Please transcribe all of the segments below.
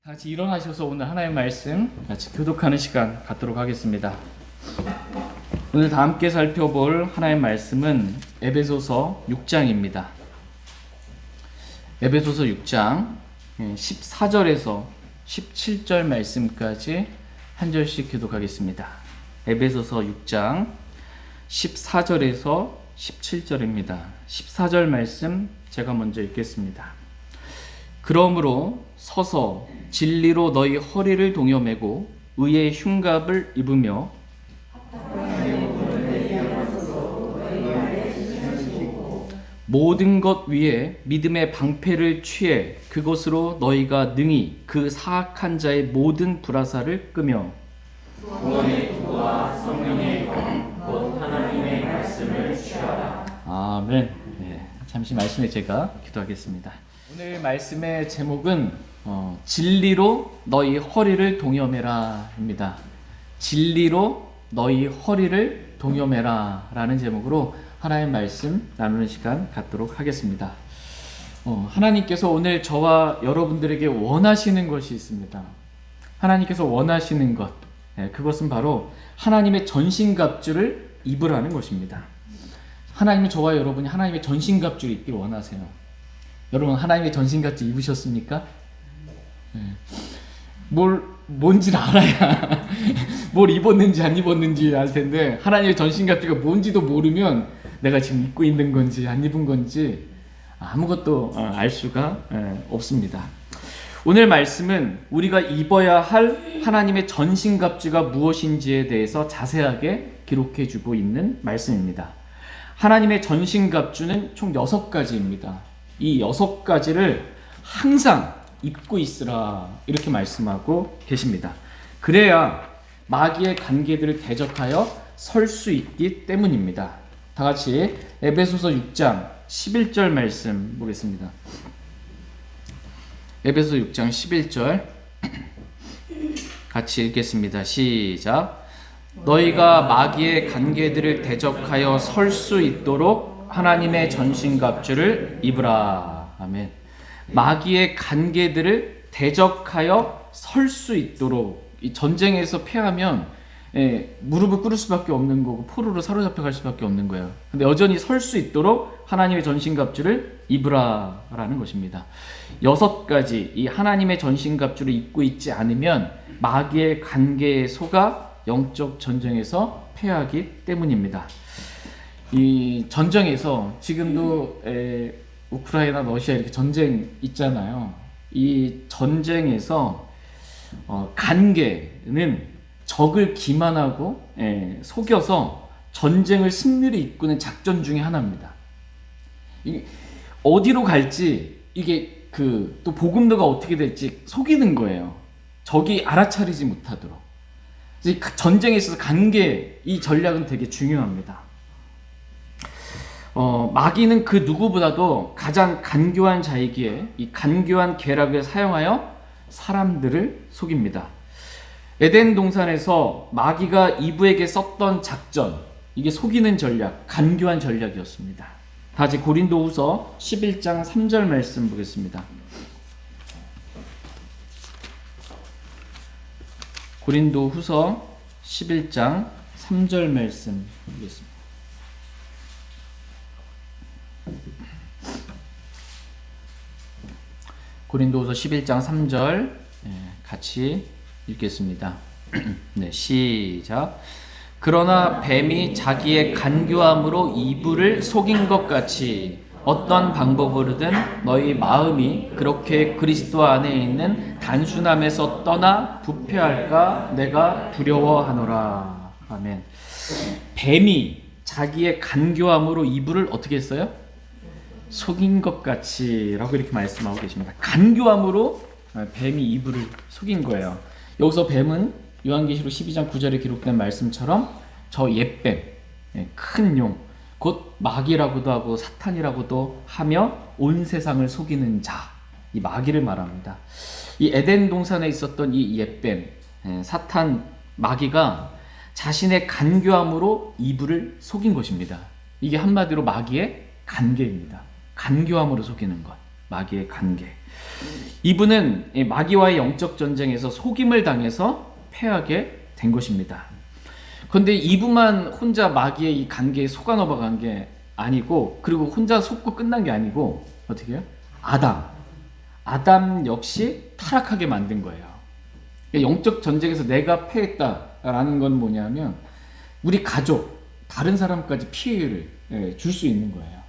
같이 일어나셔서 오늘 하나님의 말씀 같이 교독하는 시간 갖도록 하겠습니다. 오늘 다 함께 살펴볼 하나님의 말씀은 에베소서 6장입니다. 에베소서 6장 14절에서 17절 말씀까지 한 절씩 교독하겠습니다. 에베소서 6장 14절에서 17절입니다. 14절 말씀 제가 먼저 읽겠습니다. 그러므로 서서 진리로 너희 허리를 동여매고 의의 흉갑을 입으며 모든 것 위에 믿음의 방패를 취해 그것으로 너희가 능히 그 사악한 자의 모든 불화살을 끄며 구원의 구와 성령의 곧 하나님의 말씀을 취하라. 아멘. 네, 잠시 말씀에 제가 기도하겠습니다. 오늘 말씀의 제목은 진리로 너희 허리를 동여매라 입니다. 진리로 너희 허리를 동여매라 라는 제목으로 하나님의 말씀 나누는 시간 갖도록 하겠습니다. 하나님께서 오늘 저와 여러분들에게 원하시는 것이 있습니다. 하나님께서 원하시는 것, 그것은 바로 하나님의 전신갑주를 입으라는 것입니다. 하나님은 저와 여러분이 하나님의 전신갑주를 입길 원하세요. 여러분 하나님의 전신갑주 입으셨습니까? 뭔지를 알아야 뭘 입었는지 안 입었는지 알 텐데 하나님의 전신갑주가 뭔지도 모르면 내가 지금 입고 있는 건지 안 입은 건지 아무것도 알 수가 없습니다. 오늘 말씀은 우리가 입어야 할 하나님의 전신갑주가 무엇인지에 대해서 자세하게 기록해 주고 있는 말씀입니다. 하나님의 전신갑주는 총 6가지입니다. 이 6가지를 항상 입고 있으라 이렇게 말씀하고 계십니다. 그래야 마귀의 관계들을 대적하여 설 수 있기 때문입니다. 다 같이 에베소서 6장 11절 말씀 보겠습니다. 에베소서 6장 11절 같이 읽겠습니다. 시작. 너희가 마귀의 관계들을 대적하여 설 수 있도록 하나님의 전신갑주를 입으라. 아멘. 마귀의 관계들을 대적하여 설 수 있도록, 이 전쟁에서 패하면 무릎을 꿇을 수밖에 없는 거고 포로로 사로잡혀 갈 수밖에 없는 거예요. 근데 여전히 설 수 있도록 하나님의 전신갑주를 입으라 라는 것입니다. 6가지 이 하나님의 전신갑주를 입고 있지 않으면 마귀의 관계에 속아 영적 전쟁에서 패하기 때문입니다. 이 전쟁에서 지금도 우크라이나 러시아 이렇게 전쟁 있잖아요. 이 전쟁에서 관계는 적을 기만하고 속여서 전쟁을 승리를 이끄는 작전 중에 하나입니다. 어디로 갈지 이게 또 보급로가 어떻게 될지 속이는 거예요. 적이 알아차리지 못하도록. 전쟁에 있어서 관계 이 전략은 되게 중요합니다. 마귀는 그 누구보다도 가장 간교한 자이기에 이 간교한 계략을 사용하여 사람들을 속입니다. 에덴 동산에서 마귀가 이브에게 썼던 작전, 이게 속이는 전략, 간교한 전략이었습니다. 다시 고린도후서 11장 3절 말씀 보겠습니다. 고린도후서 11장 3절 말씀 보겠습니다. 고린도후서 11장 3절 같이 읽겠습니다. 네, 시작. 그러나 뱀이 자기의 간교함으로 이브를 속인 것 같이 어떤 방법으로든 너희 마음이 그렇게 그리스도 안에 있는 단순함에서 떠나 부패할까 내가 두려워하노라. 아멘. 뱀이 자기의 간교함으로 이브를 어떻게 했어요? 속인 것 같이 라고 이렇게 말씀하고 계십니다. 간교함으로 뱀이 이브를 속인 거예요. 여기서 뱀은 요한계시록 12장 9절에 기록된 말씀처럼 저 옛뱀, 큰 용, 곧 마귀라고도 하고 사탄이라고도 하며 온 세상을 속이는 자, 이 마귀를 말합니다. 이 에덴 동산에 있었던 이 옛뱀, 사탄, 마귀가 자신의 간교함으로 이브를 속인 것입니다. 이게 한마디로 마귀의 관계입니다. 간교함으로 속이는 것. 마귀의 관계. 이브는 마귀와의 영적 전쟁에서 속임을 당해서 패하게 된 것입니다. 그런데 이브만 혼자 마귀의 이 관계에 속아 넘어간 게 아니고, 그리고 혼자 속고 끝난 게 아니고, 어떻게 해요? 아담 역시 타락하게 만든 거예요. 영적 전쟁에서 내가 패했다라는 건 뭐냐면 우리 가족, 다른 사람까지 피해를 줄 수 있는 거예요.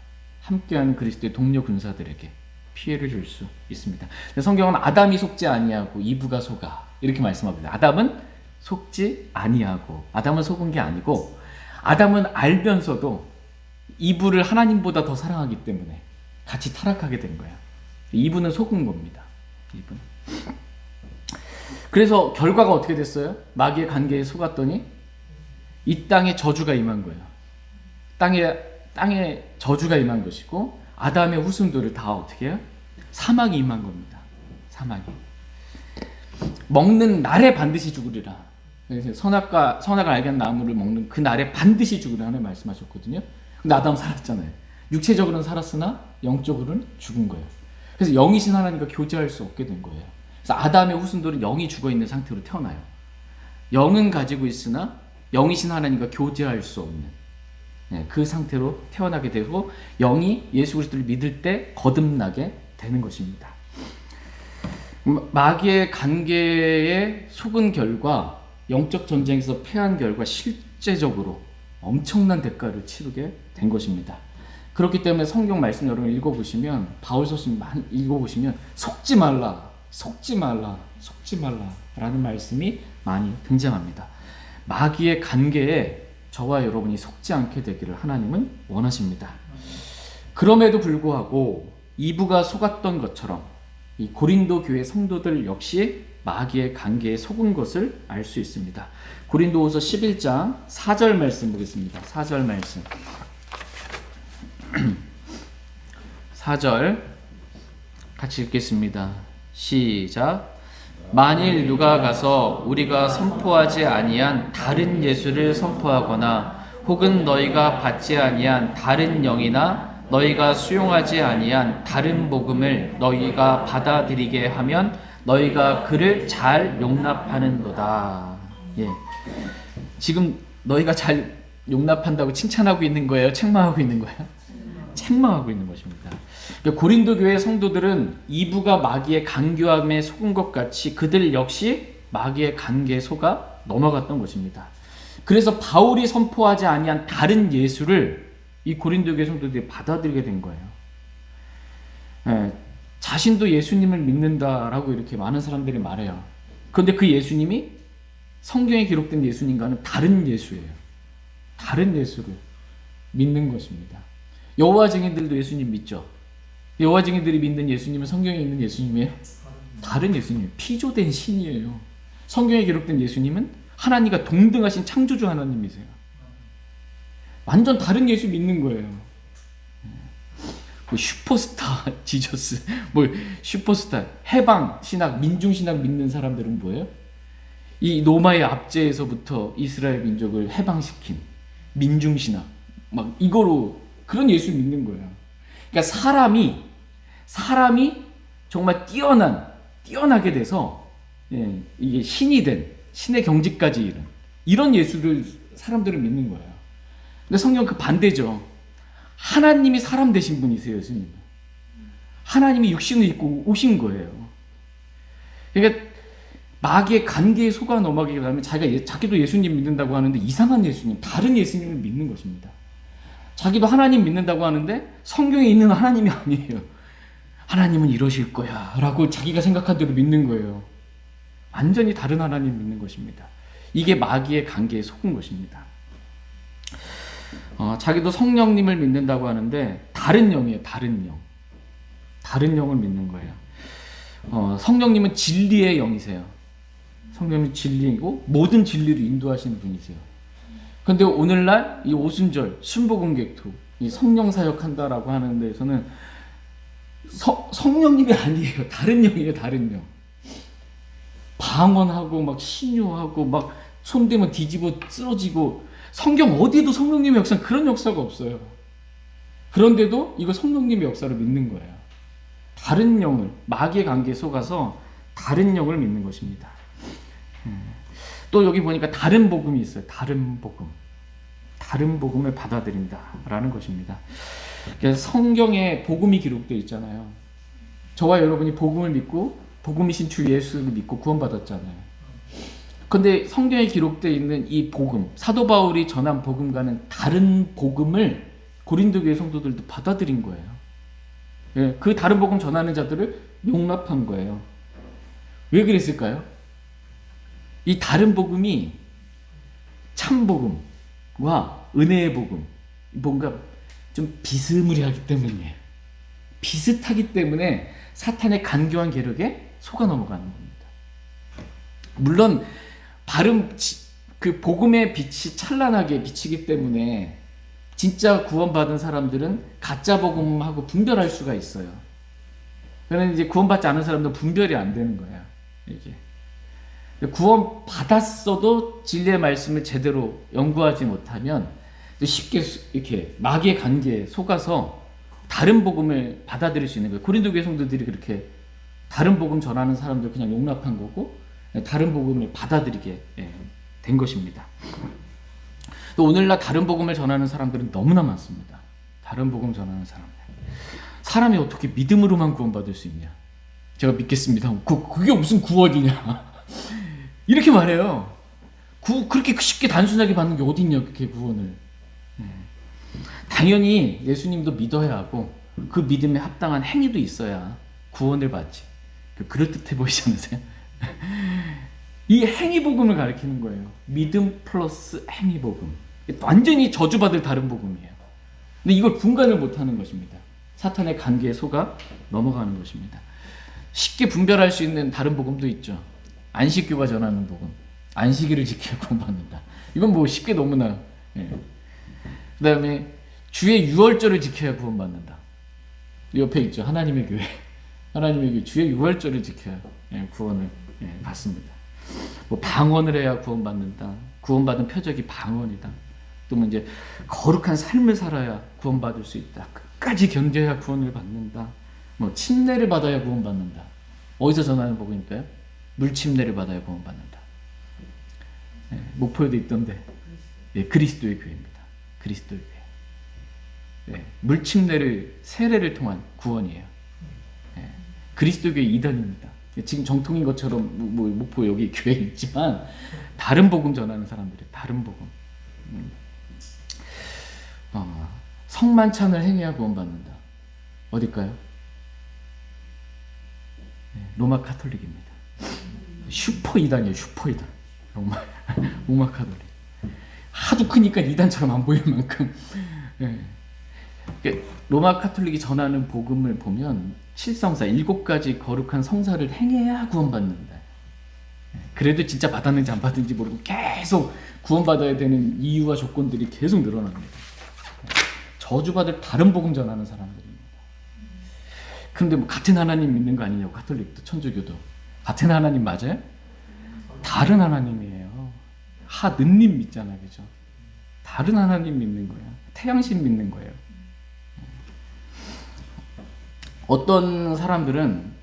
함께하는 그리스도의 동료 군사들에게 피해를 줄 수 있습니다. 성경은 아담이 속지 아니하고 이브가 속아 이렇게 말씀합니다. 아담은 속지 아니하고, 아담은 속은 게 아니고, 아담은 알면서도 이브를 하나님보다 더 사랑하기 때문에 같이 타락하게 된 거예요. 이브는 속은 겁니다. 이브는. 그래서 결과가 어떻게 됐어요? 마귀의 관계에 속았더니 이 땅에 저주가 임한 거예요. 땅에 저주가 임한 것이고, 아담의 후손들을 다 어떻게 해요? 사망이 임한 겁니다. 사망이. 먹는 날에 반드시 죽으리라. 그래서 선악을 알게 한 나무를 먹는 그 날에 반드시 죽으리라 하는 말씀하셨거든요. 근데 아담 살았잖아요. 육체적으로는 살았으나 영적으로는 죽은 거예요. 그래서 영이신 하나님과 교제할 수 없게 된 거예요. 그래서 아담의 후손들은 영이 죽어있는 상태로 태어나요. 영은 가지고 있으나 영이신 하나님과 교제할 수 없는 그 상태로 태어나게 되고, 영이 예수 그리스도를 믿을 때 거듭나게 되는 것입니다. 마귀의 관계에 속은 결과, 영적 전쟁에서 패한 결과 실제적으로 엄청난 대가를 치르게 된 것입니다. 그렇기 때문에 성경 말씀 여러분 읽어보시면, 바울 서신 읽어보시면 속지 말라 라는 말씀이 많이 등장합니다. 마귀의 관계에 저와 여러분이 속지 않게 되기를 하나님은 원하십니다. 그럼에도 불구하고 이브가 속았던 것처럼 이 고린도 교회 성도들 역시 마귀의 관계에 속은 것을 알 수 있습니다. 고린도후서 11장 4절 말씀 보겠습니다. 4절 말씀. 4절 같이 읽겠습니다. 시작. 만일 누가 가서 우리가 선포하지 아니한 다른 예수를 선포하거나 혹은 너희가 받지 아니한 다른 영이나 너희가 수용하지 아니한 다른 복음을 너희가 받아들이게 하면 너희가 그를 잘 용납하는도다. 예. 지금 너희가 잘 용납한다고 칭찬하고 있는 거예요? 책망하고 있는 거예요? 책망하고 있는 것입니다. 고린도 교회 성도들은 이브가 마귀의 간교함에 속은 것 같이 그들 역시 마귀의 관계에 속아 넘어갔던 것입니다. 그래서 바울이 선포하지 아니한 다른 예수를 이 고린도 교회 성도들이 받아들이게 된 거예요. 자신도 예수님을 믿는다라고 이렇게 많은 사람들이 말해요. 그런데 그 예수님이 성경에 기록된 예수님과는 다른 예수예요. 다른 예수를 믿는 것입니다. 여호와 증인들도 예수님 믿죠? 여호와 증인들이 믿는 예수님은 성경에 있는 예수님이에요? 다른 예수님, 피조된 신이에요. 성경에 기록된 예수님은 하나님과 동등하신 창조주 하나님이세요. 완전 다른 예수 믿는 거예요. 뭐 슈퍼스타 지저스, 뭐 슈퍼스타 해방 신학, 민중 신학 믿는 사람들은 뭐예요? 이 로마의 압제에서부터 이스라엘 민족을 해방시킨 민중 신학, 막 이거로 그런 예수 믿는 거예요. 그러니까 사람이 정말 뛰어나게 돼서 이게 신이 된 신의 경지까지 이른 이런 예수를 사람들은 믿는 거예요. 근데 성경 그 반대죠. 하나님이 사람 되신 분이세요, 예수님은. 하나님이 육신을 입고 오신 거예요. 그러니까 마귀의 관계에 속아 넘어가게 되면 자기도 예수님 믿는다고 하는데 이상한 예수님, 다른 예수님을 믿는 것입니다. 자기도 하나님 믿는다고 하는데 성경에 있는 하나님이 아니에요. 하나님은 이러실 거야 라고 자기가 생각한 대로 믿는 거예요. 완전히 다른 하나님 믿는 것입니다. 이게 마귀의 관계에 속은 것입니다. 자기도 성령님을 믿는다고 하는데 다른 영이에요. 다른 영을 믿는 거예요. 성령님은 진리의 영이세요. 성령님은 진리이고 모든 진리를 인도하시는 분이세요. 그런데 오늘날 이 오순절 순복음객투 이 성령 사역한다라고 하는 데에서는 성령님이 아니에요. 다른 영이에요. 다른 영. 방언하고 막 신유하고 막 손대면 뒤집어 쓰러지고 성경 어디에도 성령님의 역사는 그런 역사가 없어요. 그런데도 이거 성령님의 역사를 믿는 거예요. 다른 영을, 마귀의 관계에 속아서 다른 영을 믿는 것입니다. 또 여기 보니까 다른 복음이 있어요. 다른 복음. 다른 복음을 받아들인다라는 것입니다. 그래서 성경에 복음이 기록되어 있잖아요. 저와 여러분이 복음을 믿고 복음이신 주 예수를 믿고 구원받았잖아요. 근데 성경에 기록되어 있는 이 복음, 사도 바울이 전한 복음과는 다른 복음을 고린도 교회 성도들도 받아들인 거예요. 예, 그 다른 복음 전하는 자들을 용납한 거예요. 왜 그랬을까요? 이 다른 복음이 참 복음과 은혜의 복음, 뭔가 좀 비스무리하기 때문이에요. 비슷하기 때문에 사탄의 간교한 계략에 속아 넘어가는 겁니다. 물론 그 복음의 빛이 찬란하게 비치기 때문에 진짜 구원받은 사람들은 가짜 복음하고 분별할 수가 있어요. 그런데 이제 구원받지 않은 사람들은 분별이 안 되는 거야. 이게 구원받았어도 진리의 말씀을 제대로 연구하지 못하면 쉽게 이렇게 마귀의 관계에 속아서 다른 복음을 받아들일 수 있는 거예요. 고린도 교회 성도들이 그렇게 다른 복음 전하는 사람들 그냥 용납한 거고 다른 복음을 받아들이게 된 것입니다. 또 오늘날 다른 복음을 전하는 사람들은 너무나 많습니다. 다른 복음 전하는 사람들. 사람이 어떻게 믿음으로만 구원받을 수 있냐? 제가 믿겠습니다. 그게 무슨 구원이냐? 이렇게 말해요. 그렇게 쉽게 단순하게 받는 게 어딨냐? 그렇게 구원을. 당연히 예수님도 믿어야 하고 그 믿음에 합당한 행위도 있어야 구원을 받지. 그럴듯해 보이지 않으세요? 이 행위복음을 가리키는 거예요. 믿음 플러스 행위복음. 완전히 저주받을 다른 복음이에요. 근데 이걸 분간을 못하는 것입니다. 사탄의 관계에 속아 넘어가는 것입니다. 쉽게 분별할 수 있는 다른 복음도 있죠. 안식교가 전하는 복음. 안식일을 지켜야 구원받는다. 이건 뭐 쉽게 너무나. 그 다음에 주의 유월절을 지켜야 구원받는다. 옆에 있죠. 하나님의 교회. 하나님의 교회 주의 유월절을 지켜야 구원을 받습니다. 뭐 방언을 해야 구원받는다. 구원받은 표적이 방언이다. 또 뭐 이제 거룩한 삶을 살아야 구원받을 수 있다. 끝까지 견뎌야 구원을 받는다. 뭐 침례를 받아야 구원받는다. 어디서 전하는 복음일까요? 물침례를 받아야 구원받는다. 목포에도 있던데 그리스도의 교회입니다. 그리스도의 교회. 물침례를 세례를 통한 구원이에요. 그리스도교회 이단입니다. 지금 정통인 것처럼 뭐 목포 여기 교회 있지만 다른 복음 전하는 사람들이 다른 복음. 성만찬을 행해야 구원받는다. 어딜까요? 로마 카톨릭입니다. 슈퍼 이단이에요. 슈퍼 이단. 로마 카톨릭. 하도 크니까 이단처럼 안 보일 만큼. 로마 카톨릭이 전하는 복음을 보면 칠성사 7가지 거룩한 성사를 행해야 구원받는다. 그래도 진짜 받았는지 안 받았는지 모르고 계속 구원받아야 되는 이유와 조건들이 계속 늘어납니다. 저주받을 다른 복음 전하는 사람들입니다. 그런데 뭐 같은 하나님 믿는 거 아니냐고. 가톨릭도 천주교도 같은 하나님 맞아요? 다른 하나님이에요. 하느님 믿잖아요. 그죠? 다른 하나님 믿는 거야. 태양신 믿는 거예요. 어떤 사람들은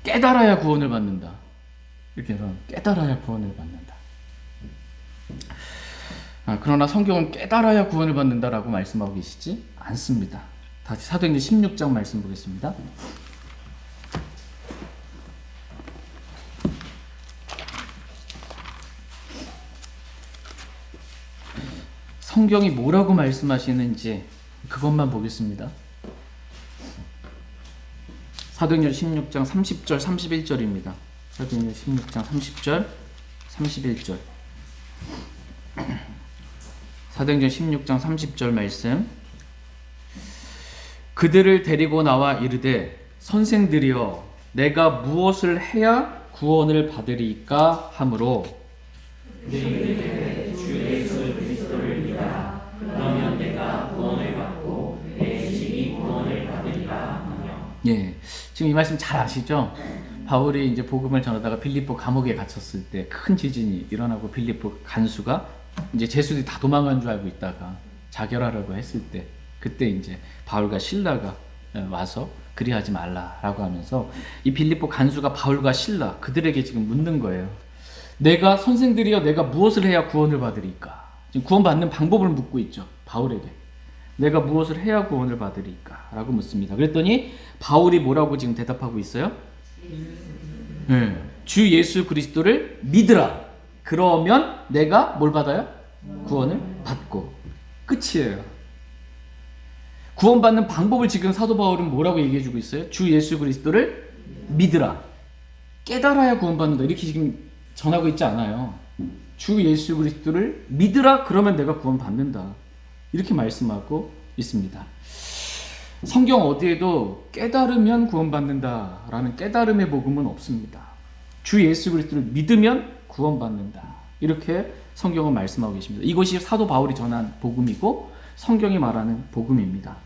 깨달아야 구원을 받는다. 이렇게 해서 깨달아야 구원을 받는다. 그러나 성경은 깨달아야 구원을 받는다라고 말씀하고 계시지 않습니다. 다시 사도행전 16장 말씀 보겠습니다. 성경이 뭐라고 말씀하시는지 그것만 보겠습니다. 사도행전 16장 30절 31절입니다. 사도행전 16장 30절 31절. 사도행전 16장 30절 말씀. 그들을 데리고 나와 이르되 선생들이여 내가 무엇을 해야 구원을 받으리까 하므로 너희들이 주 예수 그리스도를 믿어라. 그러면 내가 구원을 받고 내 집이 구원을 받으리라 하며. 지금 이 말씀 잘 아시죠? 바울이 이제 복음을 전하다가 빌립보 감옥에 갇혔을 때 큰 지진이 일어나고 빌립보 간수가 이제 제수들이 다 도망간 줄 알고 있다가 자결하라고 했을 때 그때 이제 바울과 실라가 와서 그리하지 말라라고 하면서 이 빌립보 간수가 바울과 실라 그들에게 지금 묻는 거예요. 내가 선생들이여 내가 무엇을 해야 구원을 받으리까? 지금 구원받는 방법을 묻고 있죠. 바울에게. 내가 무엇을 해야 구원을 받으리까? 라고 묻습니다. 그랬더니 바울이 뭐라고 지금 대답하고 있어요? 네. 주 예수 그리스도를 믿으라. 그러면 내가 뭘 받아요? 구원을 받고. 끝이에요. 구원받는 방법을 지금 사도 바울은 뭐라고 얘기해주고 있어요? 주 예수 그리스도를 믿으라. 깨달아야 구원받는다. 이렇게 지금 전하고 있지 않아요. 주 예수 그리스도를 믿으라. 그러면 내가 구원받는다. 이렇게 말씀하고 있습니다. 성경 어디에도 깨달으면 구원받는다라는 깨달음의 복음은 없습니다. 주 예수 그리스도를 믿으면 구원받는다. 이렇게 성경은 말씀하고 계십니다. 이것이 사도 바울이 전한 복음이고 성경이 말하는 복음입니다.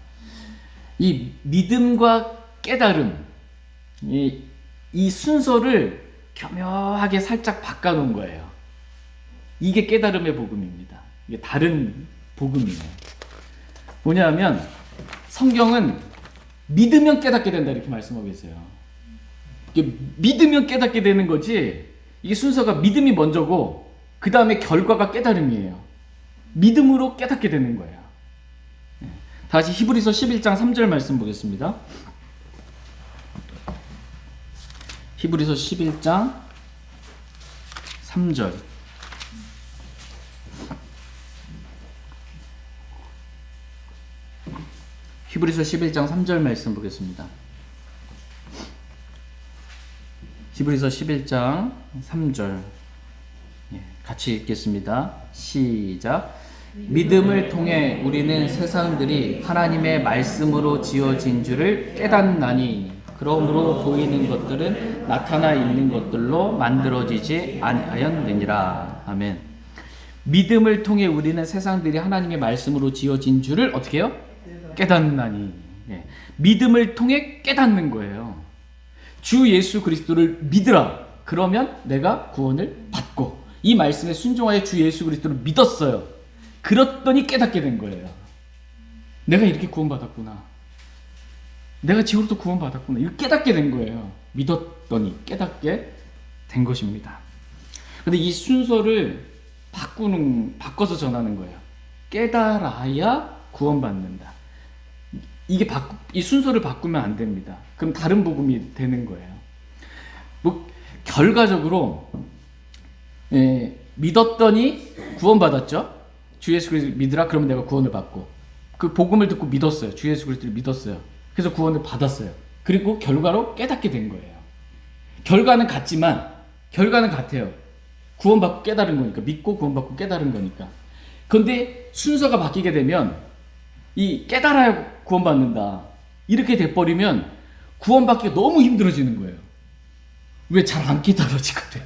이 믿음과 깨달음, 이 순서를 교묘하게 살짝 바꿔놓은 거예요. 이게 깨달음의 복음입니다. 이게 다른 복음이에요. 뭐냐면 성경은 믿으면 깨닫게 된다 이렇게 말씀하고 계세요. 이게 믿으면 깨닫게 되는 거지, 이게 순서가 믿음이 먼저고 그 다음에 결과가 깨달음이에요. 믿음으로 깨닫게 되는 거예요. 다시 히브리서 11장 3절 말씀 보겠습니다. 히브리서 11장 3절. 히브리서 11장 3절 말씀 보겠습니다. 히브리서 11장 3절 같이 읽겠습니다. 시작. 믿음을 통해 우리는 세상들이 하나님의 말씀으로 지어진 줄을 깨닫나니 그러므로 보이는 것들은 나타나 있는 것들로 만들어지지 아니하였느니라. 아멘. 믿음을 통해 우리는 세상들이 하나님의 말씀으로 지어진 줄을 어떻게 해요? 깨닫나니. 예. 믿음을 통해 깨닫는 거예요. 주 예수 그리스도를 믿으라. 그러면 내가 구원을 받고, 이 말씀에 순종하여 주 예수 그리스도를 믿었어요. 그랬더니 깨닫게 된 거예요. 내가 이렇게 구원받았구나. 내가 지금부터 구원받았구나. 이거 깨닫게 된 거예요. 믿었더니 깨닫게 된 것입니다. 근데 이 순서를 바꿔서 전하는 거예요. 깨달아야 구원받는다. 이 순서를 바꾸면 안 됩니다. 그럼 다른 복음이 되는 거예요. 뭐 결과적으로 믿었더니 구원받았죠. 주 예수 그리스도를 믿으라. 그러면 내가 구원을 받고, 그 복음을 듣고 믿었어요. 주 예수 그리스도를 믿었어요. 그래서 구원을 받았어요. 그리고 결과로 깨닫게 된 거예요. 결과는 같지만, 결과는 같아요. 구원받고 깨달은 거니까. 믿고 구원받고 깨달은 거니까. 그런데 순서가 바뀌게 되면 이 깨달아야 구원받는다 이렇게 돼버리면 구원받기가 너무 힘들어지는 거예요. 왜 잘 안 깨달아지거든.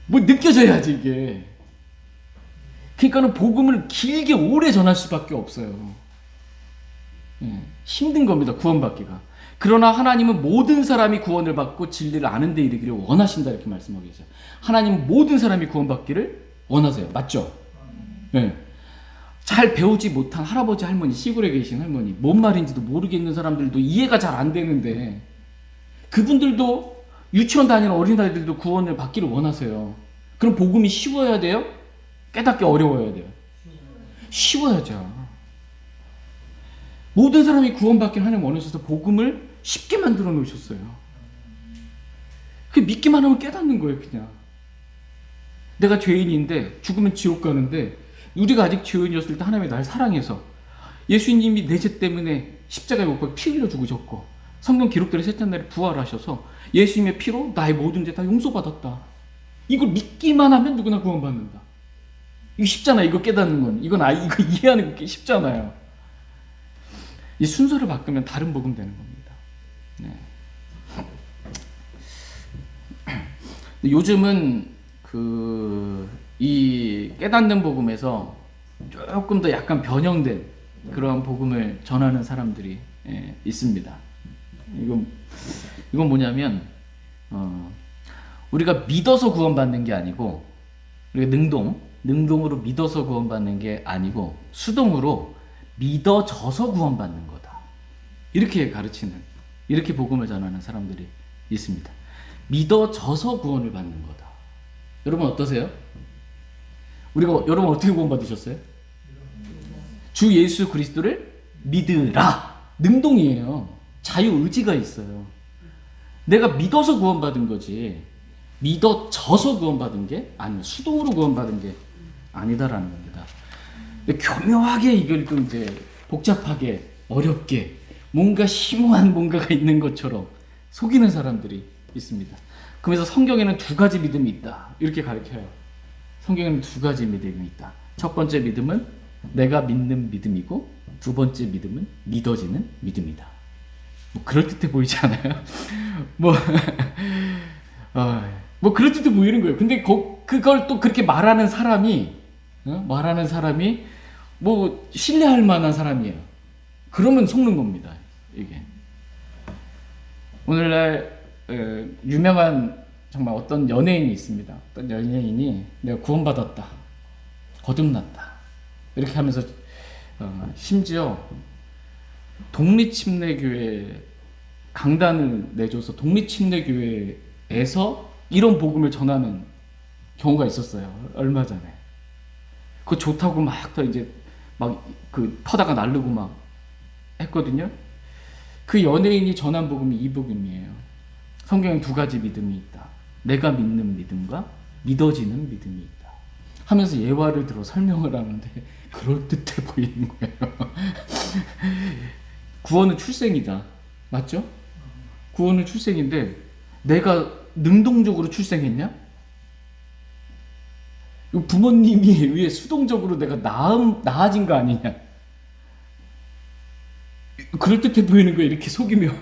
뭐 느껴져야지 이게. 그러니까는 복음을 길게 오래 전할 수밖에 없어요. 힘든 겁니다, 구원받기가. 그러나 하나님은 모든 사람이 구원을 받고 진리를 아는 데 이르기를 원하신다 이렇게 말씀하고 계세요. 하나님은 모든 사람이 구원받기를 원하세요. 맞죠? 잘 배우지 못한 할아버지 할머니, 시골에 계신 할머니, 뭔 말인지도 모르겠는 사람들도 이해가 잘 안 되는데 그분들도 유치원 다니는 어린아이들도 구원을 받기를 원하세요. 그럼 복음이 쉬워야 돼요? 깨닫기 어려워야 돼요? 쉬워야죠. 모든 사람이 구원받기를 하나님 원하셔서 복음을 쉽게 만들어 놓으셨어요. 그 믿기만 하면 깨닫는 거예요. 그냥 내가 죄인인데 죽으면 지옥 가는데, 우리가 아직 죄인이었을 때 하나님이 날 사랑해서 예수님이 내 죄 때문에 십자가에 못 박혀 피 흘려 죽으셨고 성경 기록대로 셋째 날에 부활하셔서 예수님의 피로 나의 모든 죄 다 용서받았다. 이걸 믿기만 하면 누구나 구원받는다. 이거 쉽잖아. 이거 깨닫는 건. 이거 이해하는 게 쉽잖아요. 이 순서를 바꾸면 다른 복음 되는 겁니다. 요즘은 이 깨닫는 복음에서 조금 더 약간 변형된 그런 복음을 전하는 사람들이 있습니다. 이건 뭐냐면 우리가 믿어서 구원받는 게 아니고, 우리가 능동으로 믿어서 구원받는 게 아니고 수동으로 믿어져서 구원받는 거다. 이렇게 가르치는, 이렇게 복음을 전하는 사람들이 있습니다. 믿어져서 구원을 받는 거다. 여러분 어떠세요? 여러분 어떻게 구원 받으셨어요? 주 예수 그리스도를 믿으라. 능동이에요. 자유의지가 있어요. 내가 믿어서 구원받은 거지, 믿어져서 구원받은 게 아니에요. 수동으로 구원받은 게 아니다라는 겁니다. 근데 교묘하게 이걸 또 이제 복잡하게 어렵게 뭔가 심오한 뭔가가 있는 것처럼 속이는 사람들이 있습니다. 그래서 성경에는 두 가지 믿음이 있다, 이렇게 가르쳐요. 성경에는 두 가지 믿음이 있다. 첫 번째 믿음은 내가 믿는 믿음이고, 두 번째 믿음은 믿어지는 믿음이다. 뭐 그럴듯해 보이지 않아요? 뭐 그럴듯해 보이는 거예요. 근데 그걸 또 그렇게 말하는 사람이 뭐 신뢰할 만한 사람이에요. 그러면 속는 겁니다. 이게 오늘날 유명한 정말 어떤 연예인이 있습니다. 어떤 연예인이 내가 구원받았다, 거듭났다, 이렇게 하면서 심지어 독립침례교회 강단을 내줘서 독립침례교회에서 이런 복음을 전하는 경우가 있었어요. 얼마 전에. 그거 좋다고 막 더 이제 막 그 퍼다가 날르고 막 했거든요. 그 연예인이 전한 복음이 이 복음이에요. 성경에 두 가지 믿음이 있다. 내가 믿는 믿음과 믿어지는 믿음이 있다 하면서 예화를 들어 설명을 하는데 그럴듯해 보이는 거예요. 구원은 출생이다. 맞죠? 구원은 출생인데 내가 능동적으로 출생했냐? 부모님에 의해 수동적으로 내가 나아진 거 아니냐? 그럴듯해 보이는 거예요. 이렇게 속이면.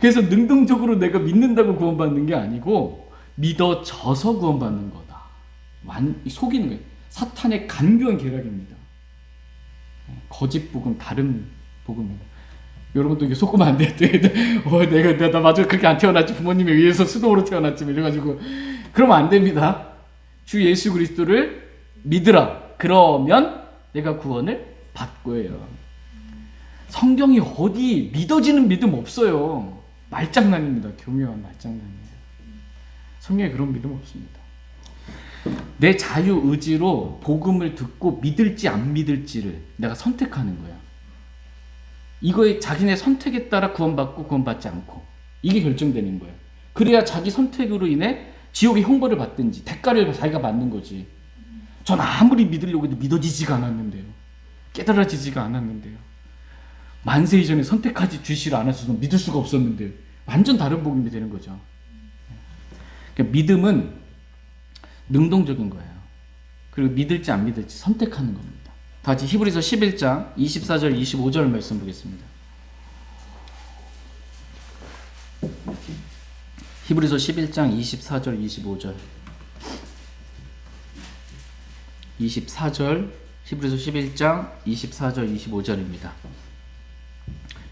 그래서 능동적으로 내가 믿는다고 구원받는 게 아니고 믿어져서 구원받는 거다. 속이는 거예요. 사탄의 간교한 계략입니다. 거짓 복음, 다른 복음입니다. 여러분도 이게 속으면 안 돼요. 내가 맞아 그렇게 안 태어났지, 부모님에 의해서 수동으로 태어났지, 이래가지고 그러면 안 됩니다. 주 예수 그리스도를 믿으라. 그러면 내가 구원을 받고요. 성경이 어디 믿어지는 믿음 없어요. 말장난입니다. 교묘한 말장난이에요. 성경에 그런 믿음 없습니다. 내 자유 의지로 복음을 듣고 믿을지 안 믿을지를 내가 선택하는 거야. 이거에 자기네 선택에 따라 구원받고 구원받지 않고, 이게 결정되는 거예요. 그래야 자기 선택으로 인해 지옥의 형벌을 받든지 대가를 자기가 받는 거지. 전 아무리 믿으려고 해도 믿어지지가 않았는데요. 깨달아지지가 않았는데요. 만세 이전에 선택하지 주시를 않았어서 믿을 수가 없었는데 완전 다른 복음이 되는 거죠. 그러니까 믿음은 능동적인 거예요. 그리고 믿을지 안 믿을지 선택하는 겁니다. 다 같이 히브리서 11장 24절 25절 말씀 보겠습니다. 히브리서 11장 24절 25절 24절 히브리서 11장 24절 25절입니다.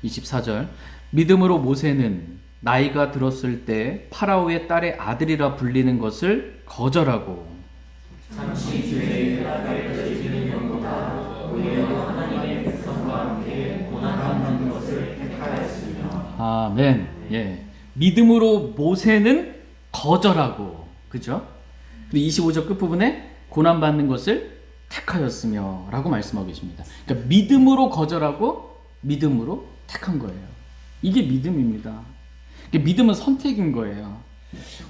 24절 믿음으로 모세는 나이가 들었을 때 파라오의 딸의 아들이라 불리는 것을 거절하고 잠시 죄의 까닭에 떨어지는 영보다 오히려 하나님의 백성과 함께 고난받는 것을 택하였으며. 아멘. 예. 믿음으로 모세는 거절하고, 그죠? 근데 25절 끝부분에 고난받는 것을 택하였으며 라고 말씀하고 계십니다. 그러니까 믿음으로 거절하고 믿음으로 택한 거예요. 이게 믿음입니다. 믿음은 선택인 거예요.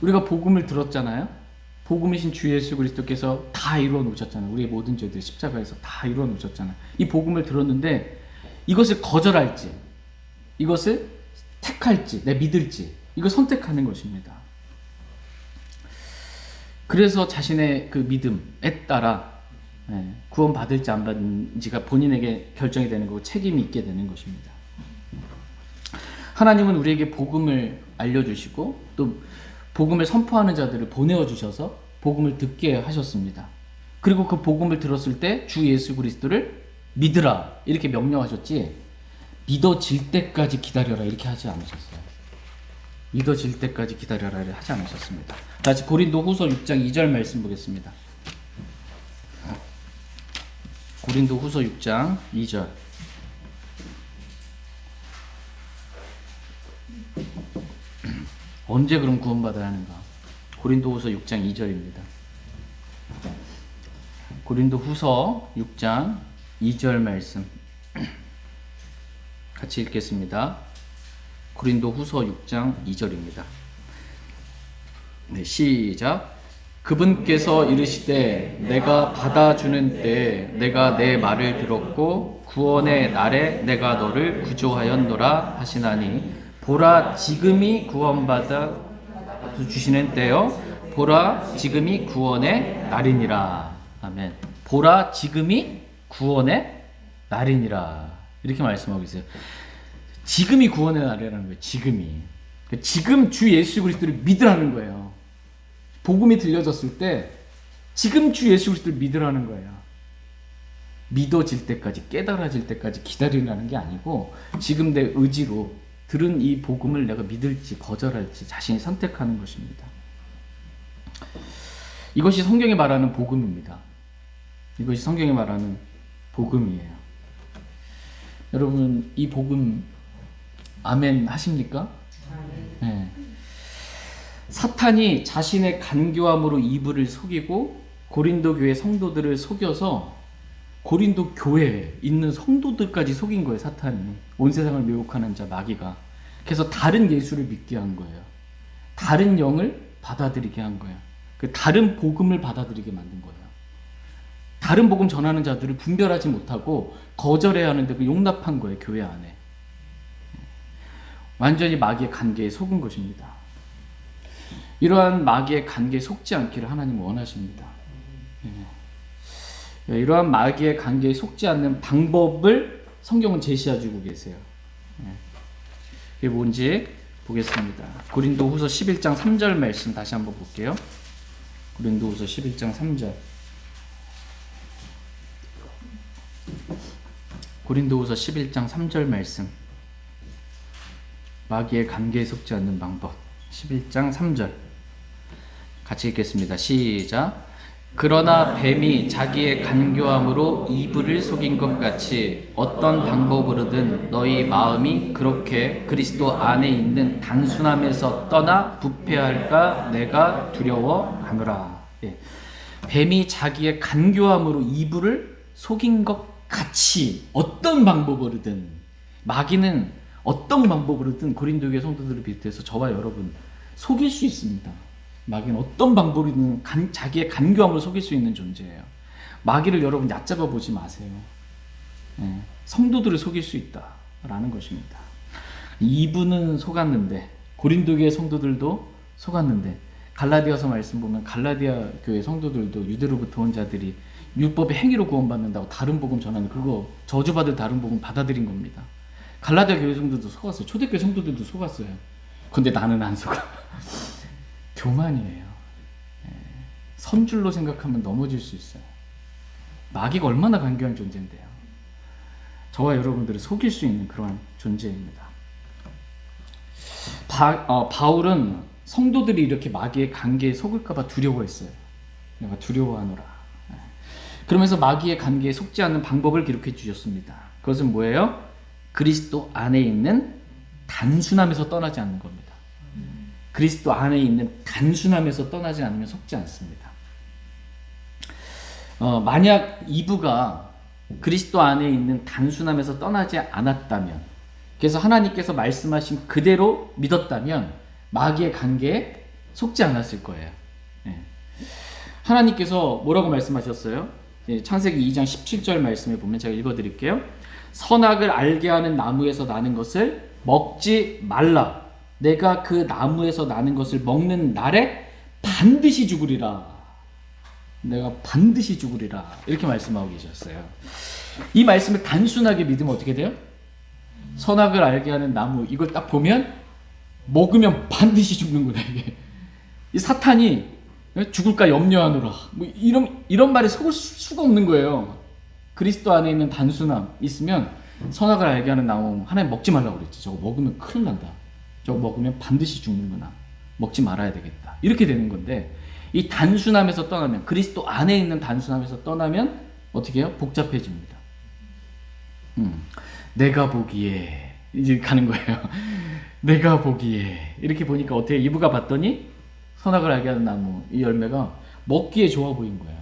우리가 복음을 들었잖아요. 복음이신 주 예수 그리스도께서 다 이루어 놓으셨잖아요. 우리의 모든 죄들 십자가에서 다 이루어 놓으셨잖아요. 이 복음을 들었는데 이것을 거절할지, 이것을 택할지, 내 믿을지, 이거 선택하는 것입니다. 그래서 자신의 그 믿음에 따라 구원 받을지 안 받을지가 본인에게 결정이 되는 거고 책임이 있게 되는 것입니다. 하나님은 우리에게 복음을 알려주시고 또 복음을 선포하는 자들을 보내어 주셔서 복음을 듣게 하셨습니다. 그리고 그 복음을 들었을 때 주 예수 그리스도를 믿으라 이렇게 명령하셨지, 믿어질 때까지 기다려라 이렇게 하지 않으셨어요. 믿어질 때까지 기다려라 이렇게 하지 않으셨습니다. 다시 고린도후서 6장 2절 말씀 보겠습니다. 고린도후서 6장 2절 언제 그럼 구원받아야 하는가? 고린도후서 6장 2절입니다. 고린도후서 6장 2절 말씀 같이 읽겠습니다. 고린도후서 6장 2절입니다. 네, 시작. 그분께서 이르시되 내가 받아주는 때에 내가 내 말을 들었고 구원의 날에 내가 너를 구조하였노라 하시나니 보라 지금이 구원받아 주시는 때요 보라 지금이 구원의 날이니라. 아멘. 보라 지금이 구원의 날이니라. 이렇게 말씀하고 있어요. 지금이 구원의 날이라는 거예요. 지금 주 예수 그리스도를 믿으라는 거예요. 복음이 들려졌을 때 지금 주 예수 그리스도를 믿으라는 거예요. 믿어질 때까지, 깨달아질 때까지 기다리라는 게 아니고 지금 내 의지로 들은 이 복음을 내가 믿을지 거절할지 자신이 선택하는 것입니다. 이것이 성경이 말하는 복음입니다. 이것이 성경이 말하는 복음이에요. 여러분 이 복음 아멘 하십니까? 네. 사탄이 자신의 간교함으로 이브를 속이고 고린도 교회 성도들을 속여서 고린도 교회에 있는 성도들까지 속인 거예요. 사탄이 온 세상을 미혹하는 자 마귀가. 그래서 다른 예수를 믿게 한 거예요. 다른 영을 받아들이게 한 거예요. 그 다른 복음을 받아들이게 만든 거예요. 다른 복음 전하는 자들을 분별하지 못하고 거절해야 하는데 그 용납한 거예요. 교회 안에. 완전히 마귀의 관계에 속은 것입니다. 이러한 마귀의 관계에 속지 않기를 하나님은 원하십니다. 이러한 마귀의 관계에 속지 않는 방법을 성경은 제시해주고 계세요. 이게 뭔지 보겠습니다. 고린도후서 11장 3절 말씀 다시 한번 볼게요. 고린도후서 11장 3절. 고린도후서 11장 3절 말씀. 마귀의 관계에 속지 않는 방법. 11장 3절. 같이 읽겠습니다. 시작. 그러나 뱀이 자기의 간교함으로 이브를 속인 것 같이 어떤 방법으로든 너희 마음이 그렇게 그리스도 안에 있는 단순함에서 떠나 부패할까 내가 두려워하노라. 예. 뱀이 자기의 간교함으로 이브를 속인 것 같이 어떤 방법으로든 마귀는 어떤 방법으로든 고린도교회 성도들을 비롯해서 저와 여러분 속일 수 있습니다. 마귀는 어떤 방법이든 자기의 간교함으로 속일 수 있는 존재예요. 마귀를 여러분 얕잡아 보지 마세요. 성도들을 속일 수 있다라는 것입니다. 이브는 속았는데 고린도교회 성도들도 속았는데 갈라디아서 말씀 보면 갈라디아 교회 성도들도 유대로부터 온 자들이 율법의 행위로 구원받는다고 다른 복음 전하는 그거 저주받을 다른 복음 받아들인 겁니다. 갈라디아 교회 성도들도 속았어요. 초대교회 성도들도 속았어요. 근데 나는 안 속아. 교만이에요. 선줄로 생각하면 넘어질 수 있어요. 마귀가 얼마나 간교한 존재인데요. 저와 여러분들을 속일 수 있는 그러한 존재입니다. 바울은 성도들이 이렇게 마귀의 관계에 속을까봐 두려워했어요. 내가 두려워하노라. 그러면서 마귀의 관계에 속지 않는 방법을 기록해 주셨습니다. 그것은 뭐예요? 그리스도 안에 있는 단순함에서 떠나지 않는 겁니다. 그리스도 안에 있는 단순함에서 떠나지 않으면 속지 않습니다. 만약 이브가 그리스도 안에 있는 단순함에서 떠나지 않았다면, 그래서 하나님께서 말씀하신 그대로 믿었다면 마귀의 관계에 속지 않았을 거예요. 하나님께서 뭐라고 말씀하셨어요? 창세기 2장 17절 말씀에 보면 제가 읽어드릴게요. 선악을 알게 하는 나무에서 나는 것을 먹지 말라. 내가 그 나무에서 나는 것을 먹는 날에 반드시 죽으리라. 내가 반드시 죽으리라. 이렇게 말씀하고 계셨어요. 이 말씀을 단순하게 믿으면 어떻게 돼요? 선악을 알게 하는 나무, 이걸 딱 보면 먹으면 반드시 죽는구나. 이게 이 사탄이 죽을까 염려하노라. 뭐 이런 말에 속을 수가 없는 거예요. 그리스도 안에 있는 단순함 있으면 선악을 알게 하는 나무 하나님 먹지 말라고 그랬지. 저거 먹으면 큰일 난다. 저거 먹으면 반드시 죽는구나. 먹지 말아야 되겠다. 이렇게 되는 건데, 이 단순함에서 떠나면, 그리스도 안에 있는 단순함에서 떠나면 어떻게 해요? 복잡해집니다. 내가 보기에 이제 가는 거예요. 내가 보기에 이렇게 보니까 어떻게 이브가 봤더니 선악을 알게 하는 나무 이 열매가 먹기에 좋아 보인 거예요.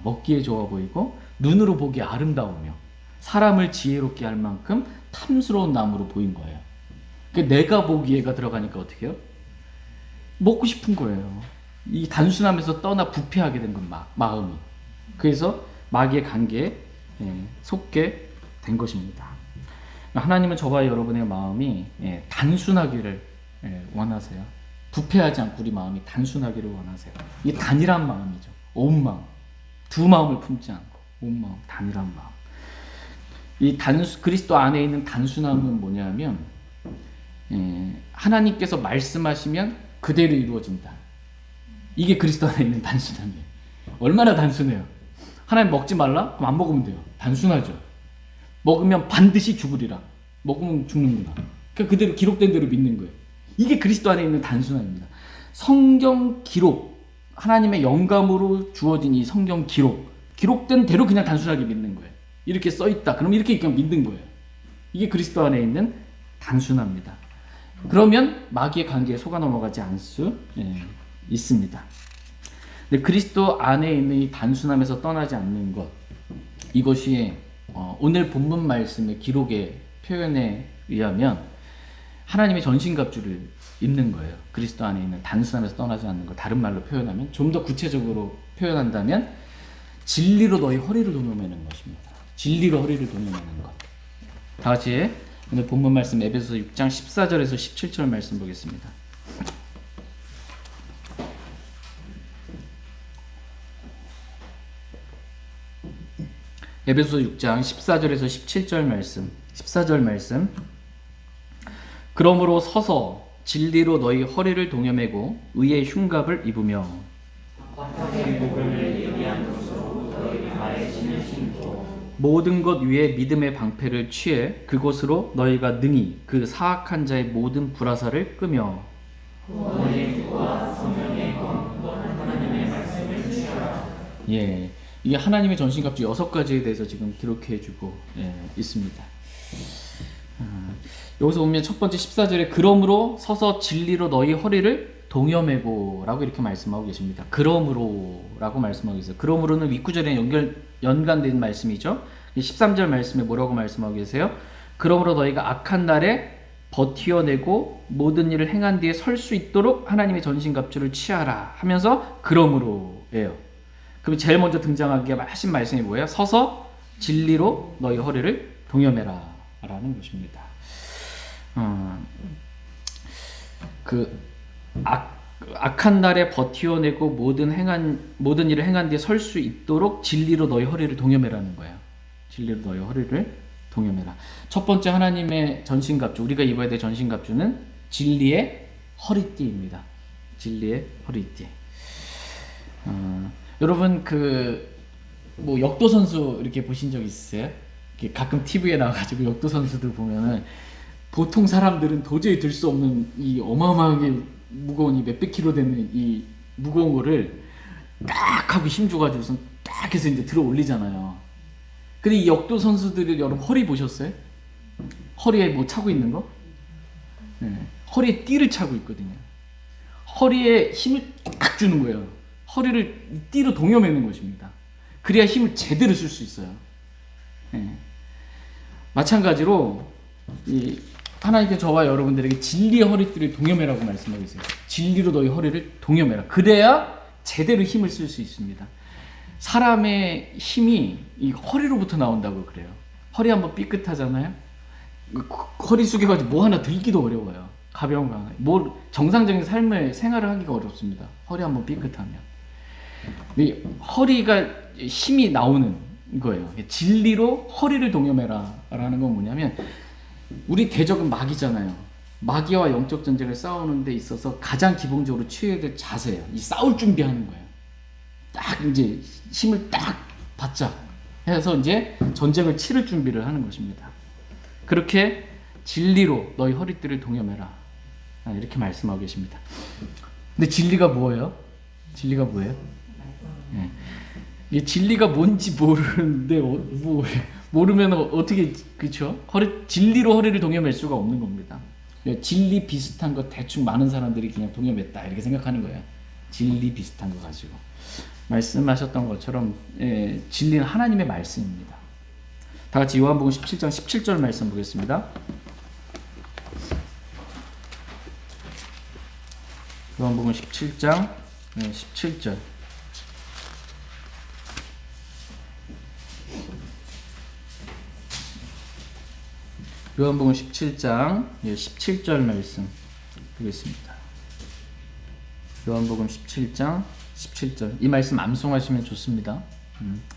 먹기에 좋아 보이고 눈으로 보기에 아름다우며 사람을 지혜롭게 할 만큼 탐스러운 나무로 보인 거예요. 그러니까 내가 보기에가 들어가니까 어떻게 해요? 먹고 싶은 거예요. 이 단순함에서 떠나 부패하게 된 건 마음이. 그래서 마귀의 관계에 속게 된 것입니다. 하나님은 저와 여러분의 마음이 단순하기를 원하세요. 부패하지 않고 우리 마음이 단순하기를 원하세요. 이게 단일한 마음이죠. 온 마음. 두 마음을 품지 않고 온 마음, 단일한 마음. 이 그리스도 안에 있는 단순함은 뭐냐면 하나님께서 말씀하시면 그대로 이루어진다. 이게 그리스도 안에 있는 단순함이에요. 얼마나 단순해요. 하나님 먹지 말라? 그럼 안 먹으면 돼요. 단순하죠. 먹으면 반드시 죽으리라. 먹으면 죽는구나. 그러니까 그대로 기록된 대로 믿는 거예요. 이게 그리스도 안에 있는 단순함입니다. 성경 기록, 하나님의 영감으로 주어진 이 성경 기록된 대로 그냥 단순하게 믿는 거예요. 이렇게 써있다. 그럼 이렇게 그냥 믿는 거예요. 이게 그리스도 안에 있는 단순합니다. 그러면 마귀의 관계에 속아 넘어가지 않을 수 있습니다. 근데 그리스도 안에 있는 이 단순함에서 떠나지 않는 것, 이것이 오늘 본문 말씀의 기록의 표현에 의하면 하나님의 전신갑주를 입는 거예요. 그리스도 안에 있는 단순함에서 떠나지 않는 것, 다른 말로 표현하면, 좀 더 구체적으로 표현한다면 진리로 너희 허리를 동여매는 것입니다. 진리로 허리를 동여매는 것. 다 같이 오늘 본문 말씀 에베소서 6장 14절에서 17절 말씀 보겠습니다. 에베소서 6장 14절에서 17절 말씀, 14절 말씀. 그러므로 서서 진리로 너희 허리를 동여매고 의의 흉갑을 입으며 모든 것 위에 믿음의 방패를 취해 그곳으로 너희가 능히 그 사악한 자의 모든 불화살을 끄며 예, 이게 하나님의 전신갑주 6가지에 대해서 지금 기록해주고 있습니다. 여기서 보면 첫 번째 14절에 그러므로 서서 진리로 너희 허리를 동여매고 라고 이렇게 말씀하고 계십니다. 그러므로 라고 말씀하고 계세요. 그러므로는 윗구절에 연관된 말씀이죠. 13절 말씀에 뭐라고 말씀하고 계세요? 그러므로 너희가 악한 날에 버티어내고 모든 일을 행한 뒤에 설 수 있도록 하나님의 전신갑주를 취하라 하면서 그러므로예요. 그럼 제일 먼저 등장하게 하신 말씀이 뭐예요? 서서 진리로 너희 허리를 동여매라 라는 것입니다. 악한 날에 버티어내고 모든 일을 행한 뒤에 설 수 있도록 진리로 너희 허리를 동여매라는 거예요. 진리로 너희 허리를 동여매라. 첫 번째 하나님의 전신갑주, 우리가 입어야 될 전신갑주는 진리의 허리띠입니다. 진리의 허리띠. 여러분 뭐 역도 선수 이렇게 보신 적 있으세요? 가끔 TV에 나와가지고 역도 선수들 보면은 보통 사람들은 도저히 들 수 없는 이 어마어마하게 무거운 이 몇백 킬로 되는 이 무거운 거를 딱 하고 힘줘가지고서 딱 해서 이제 들어 올리잖아요. 근데 이 역도 선수들이 여러분 허리 보셨어요? 허리에 뭐 차고 있는 거? 네. 허리에 띠를 차고 있거든요. 허리에 힘을 딱 주는 거예요. 허리를 띠로 동여매는 것입니다. 그래야 힘을 제대로 쓸 수 있어요. 네. 마찬가지로 하나님께 저와 여러분들에게 진리의 허리띠를 동여매라고 말씀하고 있어요. 진리로 너희 허리를 동여매라. 그래야 제대로 힘을 쓸 수 있습니다. 사람의 힘이 이 허리로부터 나온다고 그래요. 허리 한번 삐끗하잖아요. 허리 숙여가지고 뭐 하나 들기도 어려워요. 가벼운 거 하나. 정상적인 삶을 생활을 하기가 어렵습니다. 허리 한번 삐끗하면. 허리가 힘이 나오는 거예요. 진리로 허리를 동여매라 라는 건 뭐냐면, 우리 대적은 마귀잖아요. 마귀와 영적 전쟁을 싸우는 데 있어서 가장 기본적으로 취해야 될 자세예요. 이 싸울 준비하는 거예요. 딱 이제 힘을 딱 바짝 해서 이제 전쟁을 치를 준비를 하는 것입니다. 그렇게 진리로 너희 허리띠를 동여매라 이렇게 말씀하고 계십니다. 근데 진리가 뭐예요? 진리가 뭐예요? 이 진리가 뭔지 모르는데 뭐 모르면 어떻게, 그쵸? 진리로 허리를 동여맬 수가 없는 겁니다. 진리 비슷한 거 대충 많은 사람들이 그냥 동여맸다 이렇게 생각하는 거예요. 진리 비슷한 거 가지고. 말씀하셨던 것처럼 진리는 하나님의 말씀입니다. 다 같이 요한복음 17장 17절 말씀 보겠습니다. 요한복음 17장 17절. 요한복음 17장 17절 말씀 보겠습니다. 요한복음 17장 17절. 이 말씀 암송하시면 좋습니다.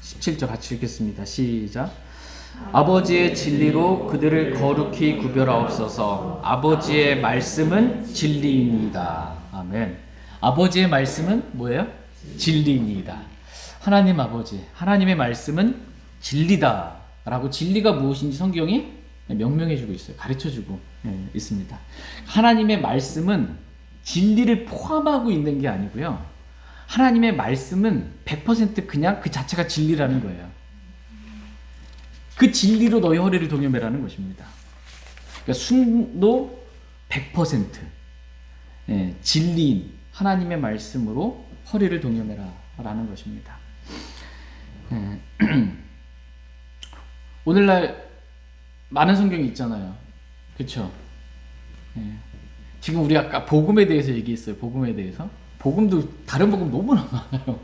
17절 같이 읽겠습니다. 시작. 아버지의 진리로 그들을 거룩히 구별하옵소서. 아버지의 말씀은 진리이니이다. 아멘. 아버지의 말씀은 뭐예요? 진리이니이다. 하나님 아버지, 하나님의 말씀은 진리다 라고, 진리가 무엇인지 성경이 명명해주고 있어요. 가르쳐주고 있습니다. 하나님의 말씀은 진리를 포함하고 있는 게 아니고요, 하나님의 말씀은 100% 그냥 그 자체가 진리라는 거예요. 그 진리로 너희 허리를 동여매라는 것입니다. 그러니까 순도 100% 진리인 하나님의 말씀으로 허리를 동여매라 라는 것입니다. 오늘날 많은 성경이 있잖아요. 그렇죠? 지금 우리 아까 복음에 대해서 얘기했어요. 복음에 대해서. 복음도 다른 복음 너무나 많아요.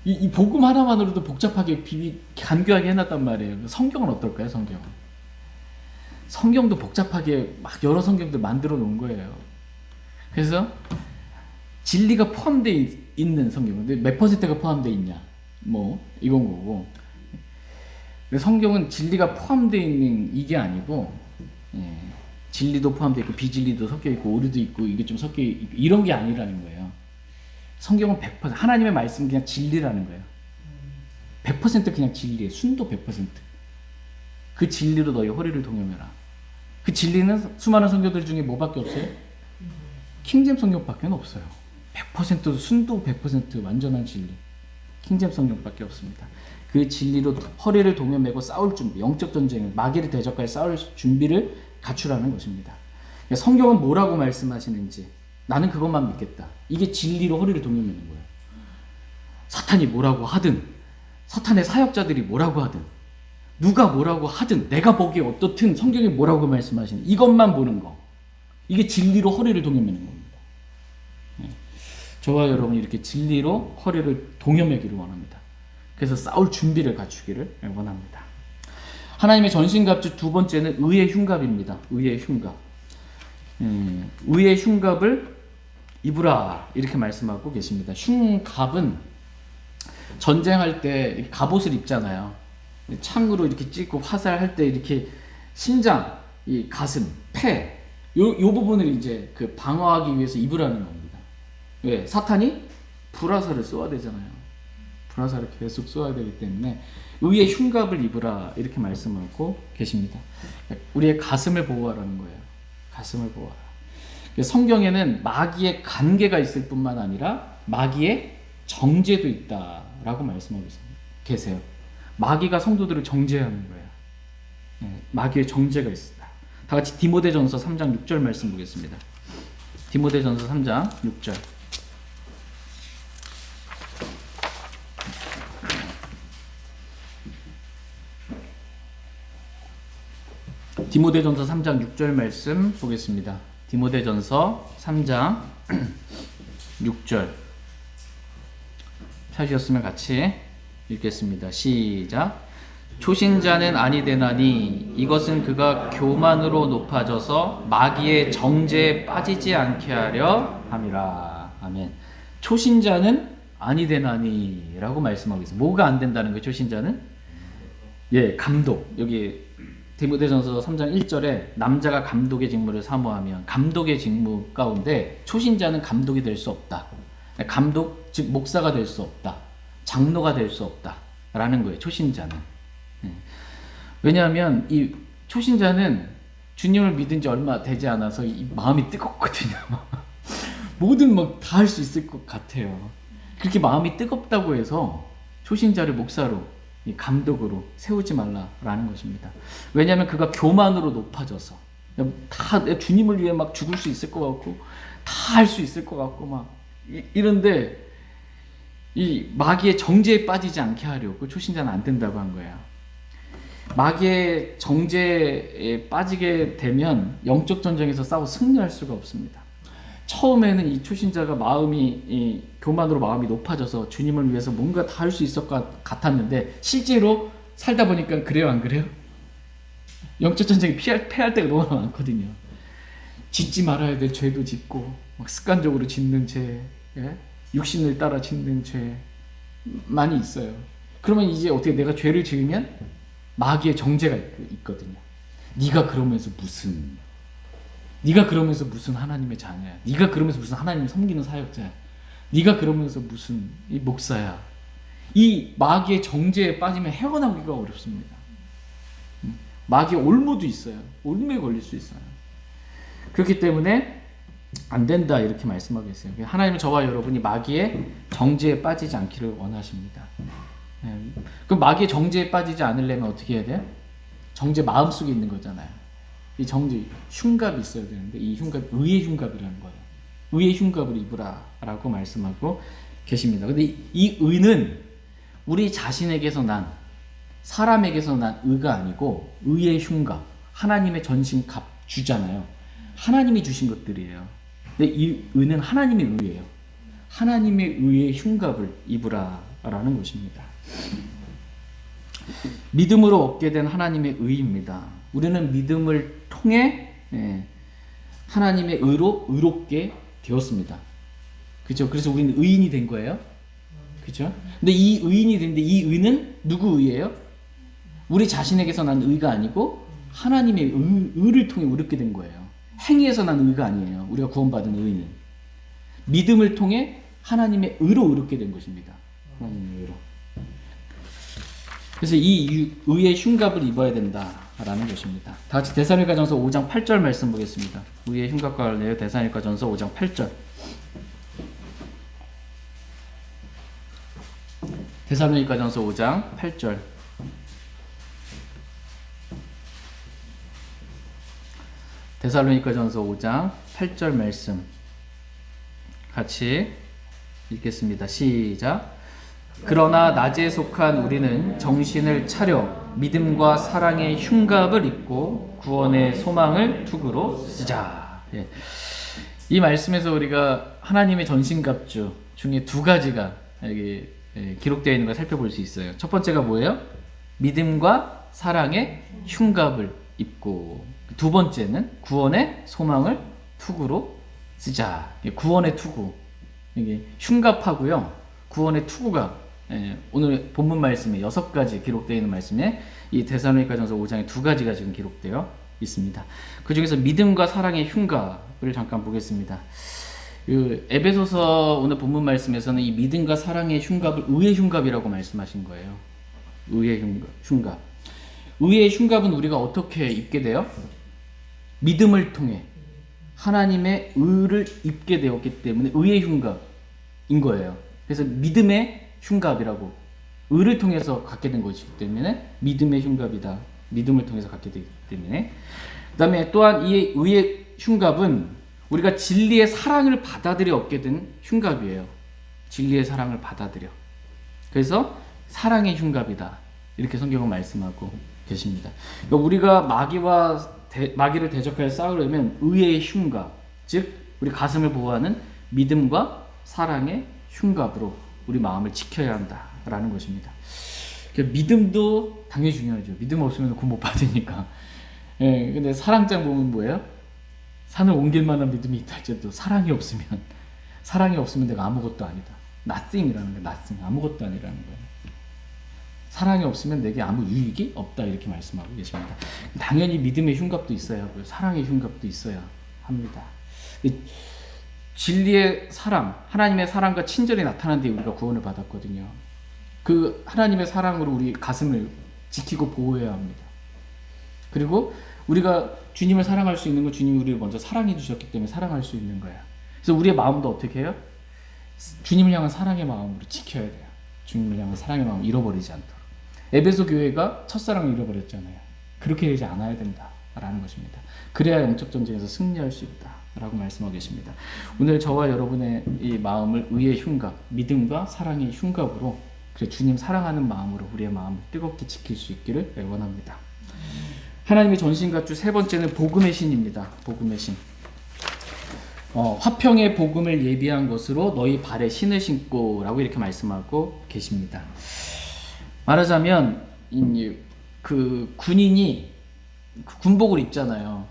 이 복음 하나만으로도 복잡하게 간교하게 해놨단 말이에요. 성경은 어떨까요? 성경도 복잡하게 막 여러 성경들 만들어 놓은 거예요. 그래서 진리가 포함되어 있는 성경, 몇 퍼센트가 포함되어 있냐, 뭐 이건 거고. 근데 성경은 진리가 포함되어 있는 이게 아니고, 진리도 포함되어 있고 비진리도 섞여 있고 오류도 있고 이게 좀 섞여 있고 이런 게 아니라는 거예요. 성경은 100% 하나님의 말씀은 그냥 진리라는 거예요. 100% 그냥 진리예요. 순도 100%. 그 진리로 너희 허리를 동여매라. 그 진리는 수많은 성경들 중에 뭐밖에 없어요? 킹잼 성경밖에 없어요. 100% 순도 100% 완전한 진리. 킹잼 성경밖에 없습니다. 그 진리로 허리를 동여매고 싸울 준비, 영적 전쟁을, 마귀를 대적할 싸울 준비를 갖추라는 것입니다. 성경은 뭐라고 말씀하시는지 나는 그것만 믿겠다. 이게 진리로 허리를 동여매는 거예요. 사탄이 뭐라고 하든, 사탄의 사역자들이 뭐라고 하든, 누가 뭐라고 하든, 내가 보기에 어떻든 성경이 뭐라고 말씀하시는 이것만 보는 거. 이게 진리로 허리를 동여매는 겁니다. 저와 여러분이 이렇게 진리로 허리를 동여매기를 원합니다. 그래서 싸울 준비를 갖추기를 원합니다. 하나님의 전신갑주 두 번째는 의의 흉갑입니다. 의의 흉갑. 의의 흉갑을 입으라 이렇게 말씀하고 계십니다. 흉갑은 전쟁할 때 갑옷을 입잖아요. 창으로 이렇게 찍고 화살할 때 이렇게 심장, 이 가슴, 폐, 요 부분을 이제 그 방어하기 위해서 입으라는 겁니다. 왜? 사탄이 불화살을 쏘아야 되잖아요. 불화살을 계속 쏘아야 되기 때문에 의의 흉갑을 입으라 이렇게 말씀하고 계십니다. 우리의 가슴을 보호하라는 거예요. 가슴을 보호하라. 성경에는 마귀의 관계가 있을 뿐만 아니라 마귀의 정죄도 있다라고 말씀하고 계세요. 마귀가 성도들을 정죄하는 거예요. 마귀의 정죄가 있다. 다 같이 디모데전서 3장 6절 말씀 보겠습니다. 디모데전서 3장 6절. 디모데전서 3장 6절 말씀 보겠습니다. 디모데전서 3장 6절. 찾으셨으면 같이 읽겠습니다. 시작. 초신자는 아니 되나니 이것은 그가 교만으로 높아져서 마귀의 정죄에 빠지지 않게 하려 함이라. 아멘. 초신자는 아니 되나니 라고 말씀하고 있어요. 뭐가 안 된다는 거예요? 초신자는? 감독. 여기 디모데전서 3장 1절에 남자가 감독의 직무를 사모하면 감독의 직무 가운데 초신자는 감독이 될 수 없다. 감독, 즉 목사가 될 수 없다. 장로가 될 수 없다. 라는 거예요. 초신자는. 왜냐하면 이 초신자는 주님을 믿은 지 얼마 되지 않아서 이 마음이 뜨겁거든요. 뭐든 막 다 할 수 있을 것 같아요. 그렇게 마음이 뜨겁다고 해서 초신자를 목사로 이 감독으로 세우지 말라라는 것입니다. 왜냐하면 그가 교만으로 높아져서 다 주님을 위해 막 죽을 수 있을 것 같고 다 할 수 있을 것 같고 막 이런데 이 마귀의 정죄에 빠지지 않게 하려고 초신자는 안 된다고 한 거예요. 마귀의 정죄에 빠지게 되면 영적 전쟁에서 싸워 승리할 수가 없습니다. 처음에는 이 초신자가 이 교만으로 마음이 높아져서 주님을 위해서 뭔가 다 할 수 있을 것 같았는데 실제로 살다 보니까 그래요, 안 그래요? 영적 전쟁이 패할 때가 너무 많거든요. 짓지 말아야 될 죄도 짓고 막 습관적으로 짓는 죄, 예? 육신을 따라 짓는 죄 많이 있어요. 그러면 이제 어떻게 내가 죄를 지으면 마귀의 정죄가 있거든요. 네가 그러면서 무슨 하나님의 자녀야. 네가 그러면서 무슨 하나님을 섬기는 사역자야. 네가 그러면서 무슨 이 목사야. 이 마귀의 정죄에 빠지면 헤어나오기가 어렵습니다. 마귀의 올무도 있어요. 올무에 걸릴 수 있어요. 그렇기 때문에 안 된다 이렇게 말씀하고 있어요. 하나님은 저와 여러분이 마귀의 정죄에 빠지지 않기를 원하십니다. 그럼 마귀의 정죄에 빠지지 않으려면 어떻게 해야 돼요? 정죄 마음속에 있는 거잖아요. 이 정죄, 흉갑이 있어야 되는데 이 흉갑, 의의 흉갑이라는 거예요. 의의 흉갑을 입으라 라고 말씀하고 계십니다. 근데 이 의는 우리 자신에게서 난, 사람에게서 난 의가 아니고 의의 흉갑, 하나님의 전신갑 주잖아요. 하나님이 주신 것들이에요. 근데 이 의는 하나님의 의예요. 하나님의 의의 흉갑을 입으라 라는 것입니다. 믿음으로 얻게 된 하나님의 의입니다. 우리는 믿음을 통해 하나님의 의로 의롭게 되었습니다. 그죠? 그래서 우리는 의인이 된 거예요. 그죠? 근데 이 의인이 됐는데 이 의는 누구 의예요? 우리 자신에게서 난 의가 아니고 하나님의 의를 통해 의롭게 된 거예요. 행위에서 난 의가 아니에요. 우리가 구원받은 의는 믿음을 통해 하나님의 의로 의롭게 된 것입니다. 하나님의 의로. 그래서 이 의의 흉갑을 입어야 된다라는 것입니다. 다 같이 데살로니가전서 5장 8절 말씀 보겠습니다. 의의 흉갑과 관련해요. 데살로니가전서 5장 8절. 데살로니가전서 5장 8절. 데살로니가전서 5장 8절 말씀 같이 읽겠습니다. 시작. 그러나 낮에 속한 우리는 정신을 차려 믿음과 사랑의 흉갑을 입고 구원의 소망을 투구로 쓰자. 예. 이 말씀에서 우리가 하나님의 전신갑주 중에 두 가지가 여기 기록되어 있는 걸 살펴볼 수 있어요. 첫 번째가 뭐예요? 믿음과 사랑의 흉갑을 입고, 두 번째는 구원의 소망을 투구로 쓰자. 구원의 투구, 이게 흉갑하고요, 구원의 투구가 오늘 본문 말씀에 6가지 기록되어 있는 말씀에 이 데살로니가전서 5장에 2가지가 지금 기록되어 있습니다. 그 중에서 믿음과 사랑의 흉갑을 잠깐 보겠습니다. 에베소서 오늘 본문 말씀에서는 이 믿음과 사랑의 흉갑을 의의 흉갑이라고 말씀하신 거예요. 의의 흉갑. 의의 흉갑은 우리가 어떻게 입게 돼요? 믿음을 통해 하나님의 의를 입게 되었기 때문에 의의 흉갑인 거예요. 그래서 믿음의 흉갑이라고, 의를 통해서 갖게 된 것이기 때문에 믿음의 흉갑이다. 믿음을 통해서 갖게 되기 때문에. 그 다음에 또한 이 의의 흉갑은 우리가 진리의 사랑을 받아들여 얻게 된 흉갑이에요. 진리의 사랑을 받아들여. 그래서 사랑의 흉갑이다. 이렇게 성경은 말씀하고 계십니다. 그러니까 우리가 마귀를 대적하여 싸우려면 의의 흉갑, 즉 우리 가슴을 보호하는 믿음과 사랑의 흉갑으로 우리 마음을 지켜야 한다라는 것입니다. 그러니까 믿음도 당연히 중요하죠. 믿음 없으면 구원 못 받으니까. 예, 근데 사랑장 보면 뭐예요? 산을 옮길 만한 믿음이 있다 할지라도 사랑이 없으면 내가 아무것도 아니다. nothing이라는 거예요. nothing. 아무것도 아니라는 거예요. 사랑이 없으면 내게 아무 유익이 없다 이렇게 말씀하고 계십니다. 당연히 믿음의 흉갑도 있어야 하고요. 사랑의 흉갑도 있어야 합니다. 진리의 사랑, 하나님의 사랑과 친절이 나타난 뒤에 우리가 구원을 받았거든요. 그 하나님의 사랑으로 우리 가슴을 지키고 보호해야 합니다. 그리고 우리가 주님을 사랑할 수 있는 건 주님이 우리를 먼저 사랑해 주셨기 때문에 사랑할 수 있는 거예요. 그래서 우리의 마음도 어떻게 해요? 주님을 향한 사랑의 마음으로 지켜야 돼요. 주님을 향한 사랑의 마음을 잃어버리지 않도록. 에베소 교회가 첫사랑을 잃어버렸잖아요. 그렇게 되지 않아야 된다라는 것입니다. 그래야 영적 전쟁에서 승리할 수 있다라고 말씀하고 계십니다. 오늘 저와 여러분의 이 마음을 의의 흉갑, 믿음과 사랑의 흉갑으로 그래 주님 사랑하는 마음으로 우리의 마음을 뜨겁게 지킬 수 있기를 원합니다. 하나님의 전신갑주 세 번째는 복음의 신입니다. 복음의 신. 화평의 복음을 예비한 것으로 너희 발에 신을 신고 라고 이렇게 말씀하고 계십니다. 말하자면 그 군인이 군복을 입잖아요.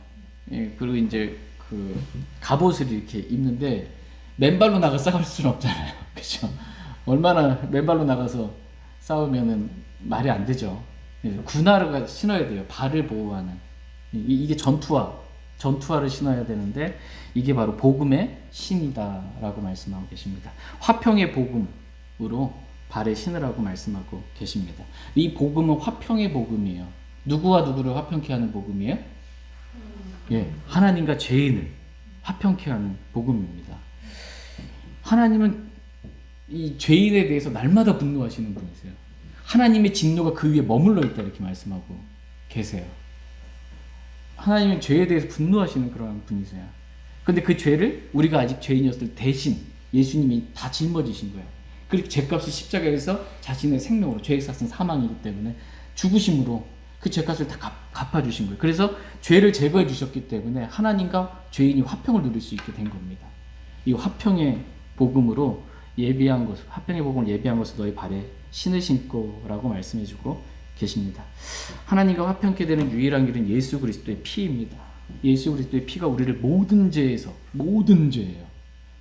예, 그리고 이제 그 갑옷을 이렇게 입는데 맨발로 나가 싸울 수는 없잖아요. 그렇죠? 얼마나 맨발로 나가서 싸우면은 말이 안 되죠. 군화를 신어야 돼요. 발을 보호하는. 이게 전투화를 신어야 되는데 이게 바로 복음의 신이다라고 말씀하고 계십니다. 화평의 복음으로 발에 신으라고 말씀하고 계십니다. 이 복음은 화평의 복음이에요. 누구와 누구를 화평케 하는 복음이에요? 예, 하나님과 죄인을 화평케 하는 복음입니다. 하나님은 이 죄인에 대해서 날마다 분노하시는 분이세요. 하나님의 진노가 그 위에 머물러 있다 이렇게 말씀하고 계세요. 하나님은 죄에 대해서 분노하시는 그러한 분이세요. 근데 그 죄를 우리가 아직 죄인이었을 때 대신 예수님이 다 짊어지신 거예요. 그리고 죄값을 십자가에서 자신의 생명으로, 죄의 삭은 사망이기 때문에 죽으심으로 그 죄값을 다 갚아주신 거예요. 그래서 죄를 제거해 주셨기 때문에 하나님과 죄인이 화평을 누릴 수 있게 된 겁니다. 이 화평의 복음으로 예비한 것, 화평의 복음을 예비한 것을 너희 발에 신을 신고라고 말씀해주고 계십니다. 하나님과 화평케 되는 유일한 길은 예수 그리스도의 피입니다. 예수 그리스도의 피가 우리를 모든 죄에서, 모든 죄예요.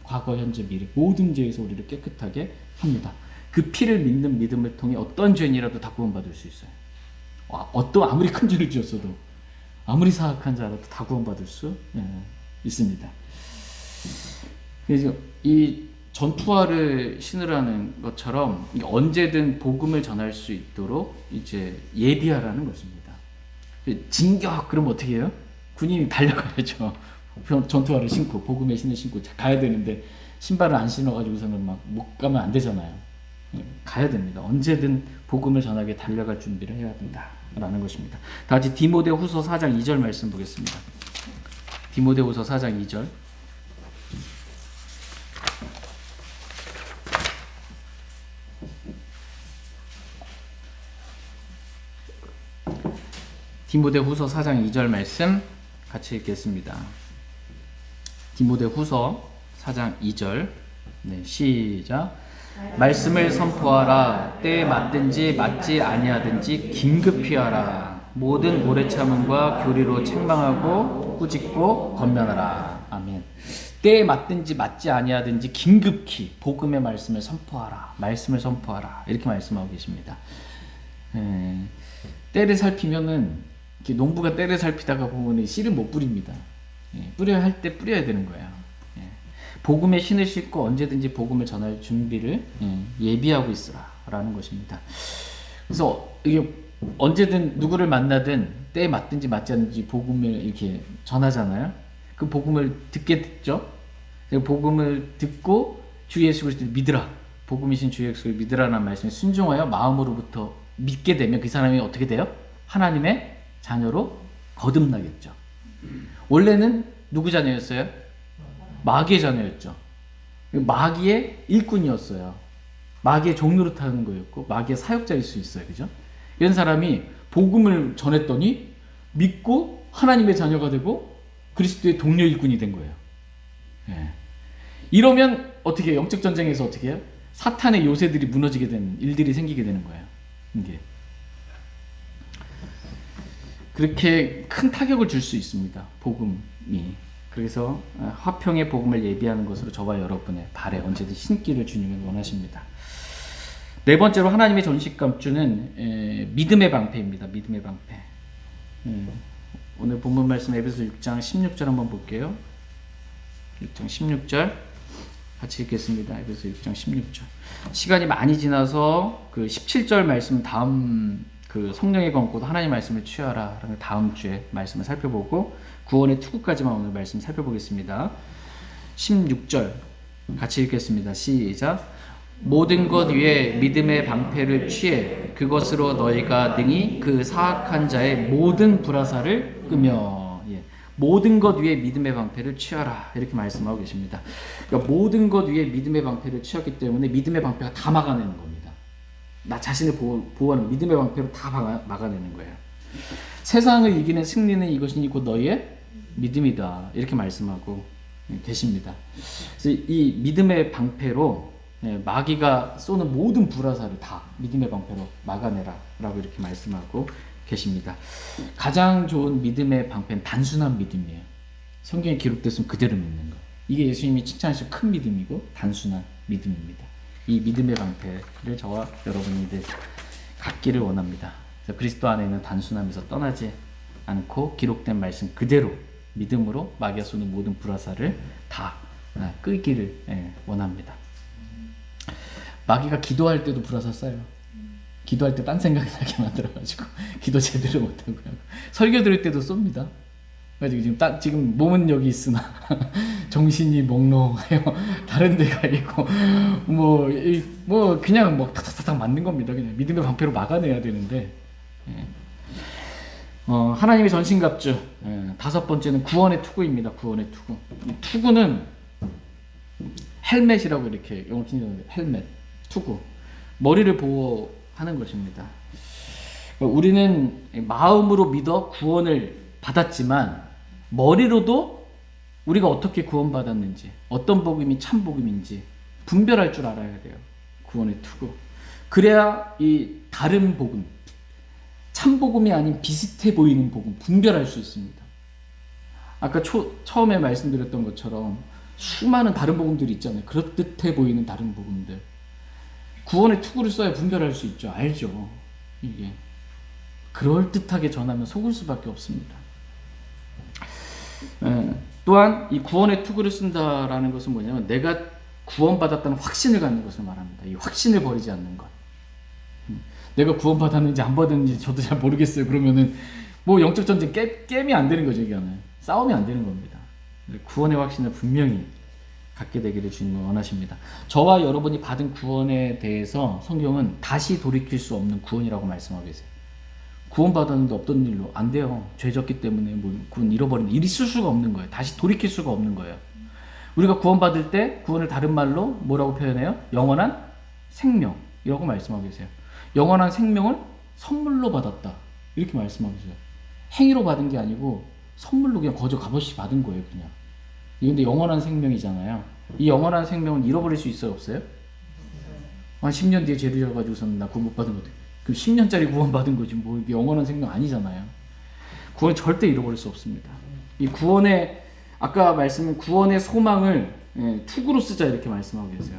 과거, 현재, 미래 모든 죄에서 우리를 깨끗하게 합니다. 그 피를 믿는 믿음을 통해 어떤 죄인이라도 다 구원받을 수 있어요. 어떤 아무리 큰 죄를 지었어도, 아무리 사악한 자라도 다 구원받을 수 있습니다. 그래서 이 전투화를 신으라는 것처럼 언제든 복음을 전할 수 있도록 이제 예비하라는 것입니다. 진격 그러면 어떻게 해요? 군인이 달려가야죠. 전투화를 신고 복음의 신을 신고 가야 되는데 신발을 안 신어가지고서는 막 못 가면 안 되잖아요. 가야 됩니다. 언제든 복음을 전하게 달려갈 준비를 해야 된다라는 것입니다. 다 같이 디모데후서 4장 2절 말씀 보겠습니다. 디모데후서 4장 2절. 디모데후서 4장 2절 말씀 같이 읽겠습니다. 디모데후서 4장 2절. 네, 시작. 말씀을 선포하라. 때에 맞든지 맞지 아니하든지 긴급히 하라. 모든 오래 참음과 교리로 책망하고 꾸짖고 권면하라. 아멘. 때에 맞든지 맞지 아니하든지 긴급히 복음의 말씀을 선포하라. 말씀을 선포하라. 이렇게 말씀하고 계십니다. 때를 살피면은 농부가 때를 살피다가 보면 씨를 못 뿌립니다. 뿌려야 할 때 뿌려야 되는 거예요. 복음의 신을 싣고 언제든지 복음을 전할 준비를 예비하고 있으라라는 것입니다. 그래서 이게 언제든 누구를 만나든 때에 맞든지 맞지 않든지 복음을 이렇게 전하잖아요. 그 복음을 듣죠. 복음을 듣고 주 예수 그리스도를 믿으라. 복음이신 주 예수를 믿으라는 말씀에 순종하여 마음으로부터 믿게 되면 그 사람이 어떻게 돼요? 하나님의 자녀로 거듭나겠죠. 원래는 누구 자녀였어요? 마귀의 자녀였죠. 마귀의 일꾼이었어요. 마귀의 종로를 타는 거였고 마귀의 사역자일 수 있어요. 그죠? 이런 사람이 복음을 전했더니 믿고 하나님의 자녀가 되고 그리스도의 동료 일꾼이 된 거예요. 이러면 어떻게 해요? 영적 전쟁에서 어떻게 해요? 사탄의 요새들이 무너지게 되는 일들이 생기게 되는 거예요. 이게 그렇게 큰 타격을 줄 수 있습니다. 복음이. 그래서 화평의 복음을 예비하는 것으로 저와 여러분의 발에 언제든 신기를 주님은 원하십니다. 네 번째로 하나님의 전신갑주는 믿음의 방패입니다. 믿음의 방패. 오늘 본문 말씀 에베소 6장 16절 한번 볼게요. 6장 16절 같이 읽겠습니다. 에베소 6장 16절. 시간이 많이 지나서 그 17절 말씀 다음 그 성령의 권고도 하나님 말씀을 취하라 라는 다음 주에 말씀을 살펴보고 구원의 투구까지만 오늘 말씀 살펴보겠습니다. 16절 같이 읽겠습니다. 시작. 모든 것 위에 믿음의 방패를 취해 그것으로 너희가 능히 그 사악한 자의 모든 불화살을 끄며. 예. 모든 것 위에 믿음의 방패를 취하라 이렇게 말씀하고 계십니다. 그러니까 모든 것 위에 믿음의 방패를 취했기 때문에 믿음의 방패가 다 막아내는 겁니다. 나 자신을 보호하는 믿음의 방패로 다 막아내는 거예요. 세상을 이기는 승리는 이것이니 곧 너희의 믿음이다 이렇게 말씀하고 계십니다. 그래서 이 믿음의 방패로 마귀가 쏘는 모든 불화살을 다 믿음의 방패로 막아내라 라고 이렇게 말씀하고 계십니다. 가장 좋은 믿음의 방패는 단순한 믿음이에요. 성경에 기록됐으면 그대로 믿는 거. 이게 예수님이 칭찬하신 큰 믿음이고 단순한 믿음입니다. 이 믿음의 방패를 저와 여러분들 갖기를 원합니다. 그래서 그리스도 안에 있는 단순함에서 떠나지 않고 기록된 말씀 그대로 믿음으로 마귀가 쏘는 모든 불화살을 다 끄기를 원합니다. 마귀가 기도할 때도 불화살 쏴요. 기도할 때 딴 생각이 나게 만들어가지고 기도 제대로 못하고 설교 들을 때도 쏩니다. 그래가지고 지금 몸은 여기 있으나 정신이 몽롱해요. 다른 데가 있고 뭐 그냥 뭐 탁탁탁 맞는 겁니다. 그냥 믿음의 방패로 막아내야 되는데. 하나님의 전신갑주. 다섯 번째는 구원의 투구입니다. 구원의 투구. 이 투구는 헬멧이라고 이렇게 영어 친구들 헬멧, 투구. 머리를 보호하는 것입니다. 우리는 마음으로 믿어 구원을 받았지만 머리로도 우리가 어떻게 구원받았는지, 어떤 복음이 참 복음인지 분별할 줄 알아야 돼요. 구원의 투구. 그래야 이 다른 복음, 참 복음이 아닌 비슷해 보이는 복음 분별할 수 있습니다. 아까 처음에 말씀드렸던 것처럼 수많은 다른 복음들이 있잖아요. 그럴듯해 보이는 다른 복음들. 구원의 투구를 써야 분별할 수 있죠. 알죠. 이게 그럴듯하게 전하면 속을 수밖에 없습니다. 또한 이 구원의 투구를 쓴다라는 것은 뭐냐면 내가 구원받았다는 확신을 갖는 것을 말합니다. 이 확신을 버리지 않는 것. 내가 구원받았는지 안 받았는지 저도 잘 모르겠어요. 그러면은 뭐 영적 전쟁 게임이 안 되는 거죠. 이거는 싸움이 안 되는 겁니다. 구원의 확신을 분명히 갖게 되기를 주님은 원하십니다. 저와 여러분이 받은 구원에 대해서 성경은 다시 돌이킬 수 없는 구원이라고 말씀하고 계세요. 구원받았는데 없던 일로 안 돼요. 죄 졌기 때문에 뭐 구원 잃어버린 일 있을 수가 없는 거예요. 다시 돌이킬 수가 없는 거예요. 우리가 구원받을 때 구원을 다른 말로 뭐라고 표현해요? 영원한 생명이라고 말씀하고 계세요. 영원한 생명을 선물로 받았다 이렇게 말씀하고 계세요. 행위로 받은 게 아니고 선물로 그냥 거저 값없이 받은 거예요. 그냥. 근데 영원한 생명이잖아요. 이 영원한 생명은 잃어버릴 수 있어요? 없어요? 한 10년 뒤에 죄를 져가지고서는 나 구원 못 받은 거죠. 그럼 10년짜리 구원 받은 거지 뭐 이게 영원한 생명 아니잖아요. 구원 절대 잃어버릴 수 없습니다. 이 구원의 아까 말씀은 구원의 소망을 투구로 쓰자 이렇게 말씀하고 계세요.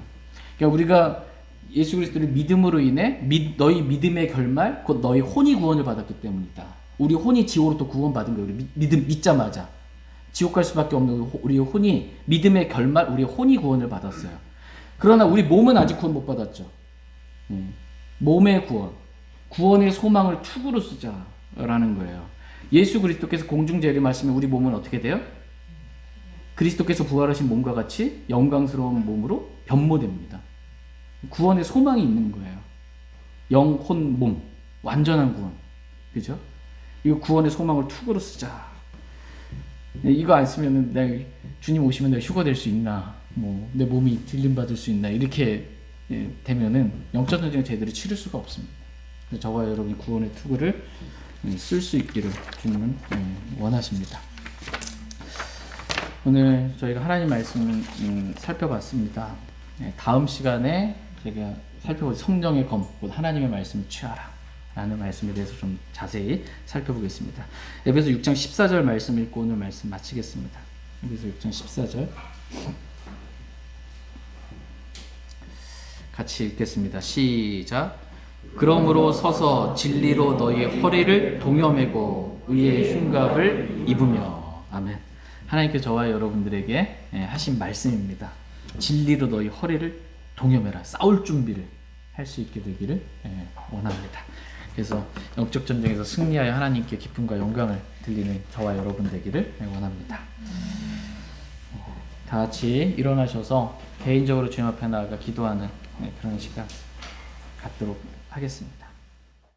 그러니까 우리가 예수 그리스도를 믿음으로 인해 너희 믿음의 결말 곧 너희 혼이 구원을 받았기 때문이다. 우리 혼이 지옥으로부터 구원받은 거예요. 우리 믿자마자 지옥 갈 수밖에 없는 우리 혼이 믿음의 결말 우리 혼이 구원을 받았어요. 그러나 우리 몸은 아직 구원 못 받았죠. 몸의 구원의 소망을 투구로 쓰자라는 거예요. 예수 그리스도께서 공중 재림하시면 우리 몸은 어떻게 돼요? 그리스도께서 부활하신 몸과 같이 영광스러운 몸으로 변모됩니다. 구원의 소망이 있는 거예요. 영, 혼, 몸 완전한 구원. 그죠? 이 구원의 소망을 투구로 쓰자. 이거 안 쓰면은 내가 주님 오시면 내가 휴가 될 수 있나? 뭐 내 몸이 딜림 받을 수 있나? 이렇게 되면은 영적 전쟁을 제대로 치를 수가 없습니다. 그래서 저와 여러분이 구원의 투구를 쓸 수 있기를 주님은 원하십니다. 오늘 저희가 하나님 말씀을 살펴봤습니다. 다음 시간에 제가 살펴볼 성령의 검, 곧 하나님의 말씀을 취하라 라는 말씀에 대해서 좀 자세히 살펴보겠습니다. 에베소 6장 14절 말씀 읽고 오늘 말씀 마치겠습니다. 에베소 6장 14절 같이 읽겠습니다. 시작. 그러므로 서서 진리로 너희의 허리를 동여매고 의의 흉갑을 입으며. 아멘. 하나님께서 저와 여러분들에게 하신 말씀입니다. 진리로 너희 허리를 동여매라. 싸울 준비를 할 수 있게 되기를 원합니다. 그래서 영적 전쟁에서 승리하여 하나님께 기쁨과 영광을 드리는 저와 여러분 되기를 원합니다. 다 같이 일어나셔서 개인적으로 주님 앞에 나아가 기도하는 그런 시간 갖도록 하겠습니다.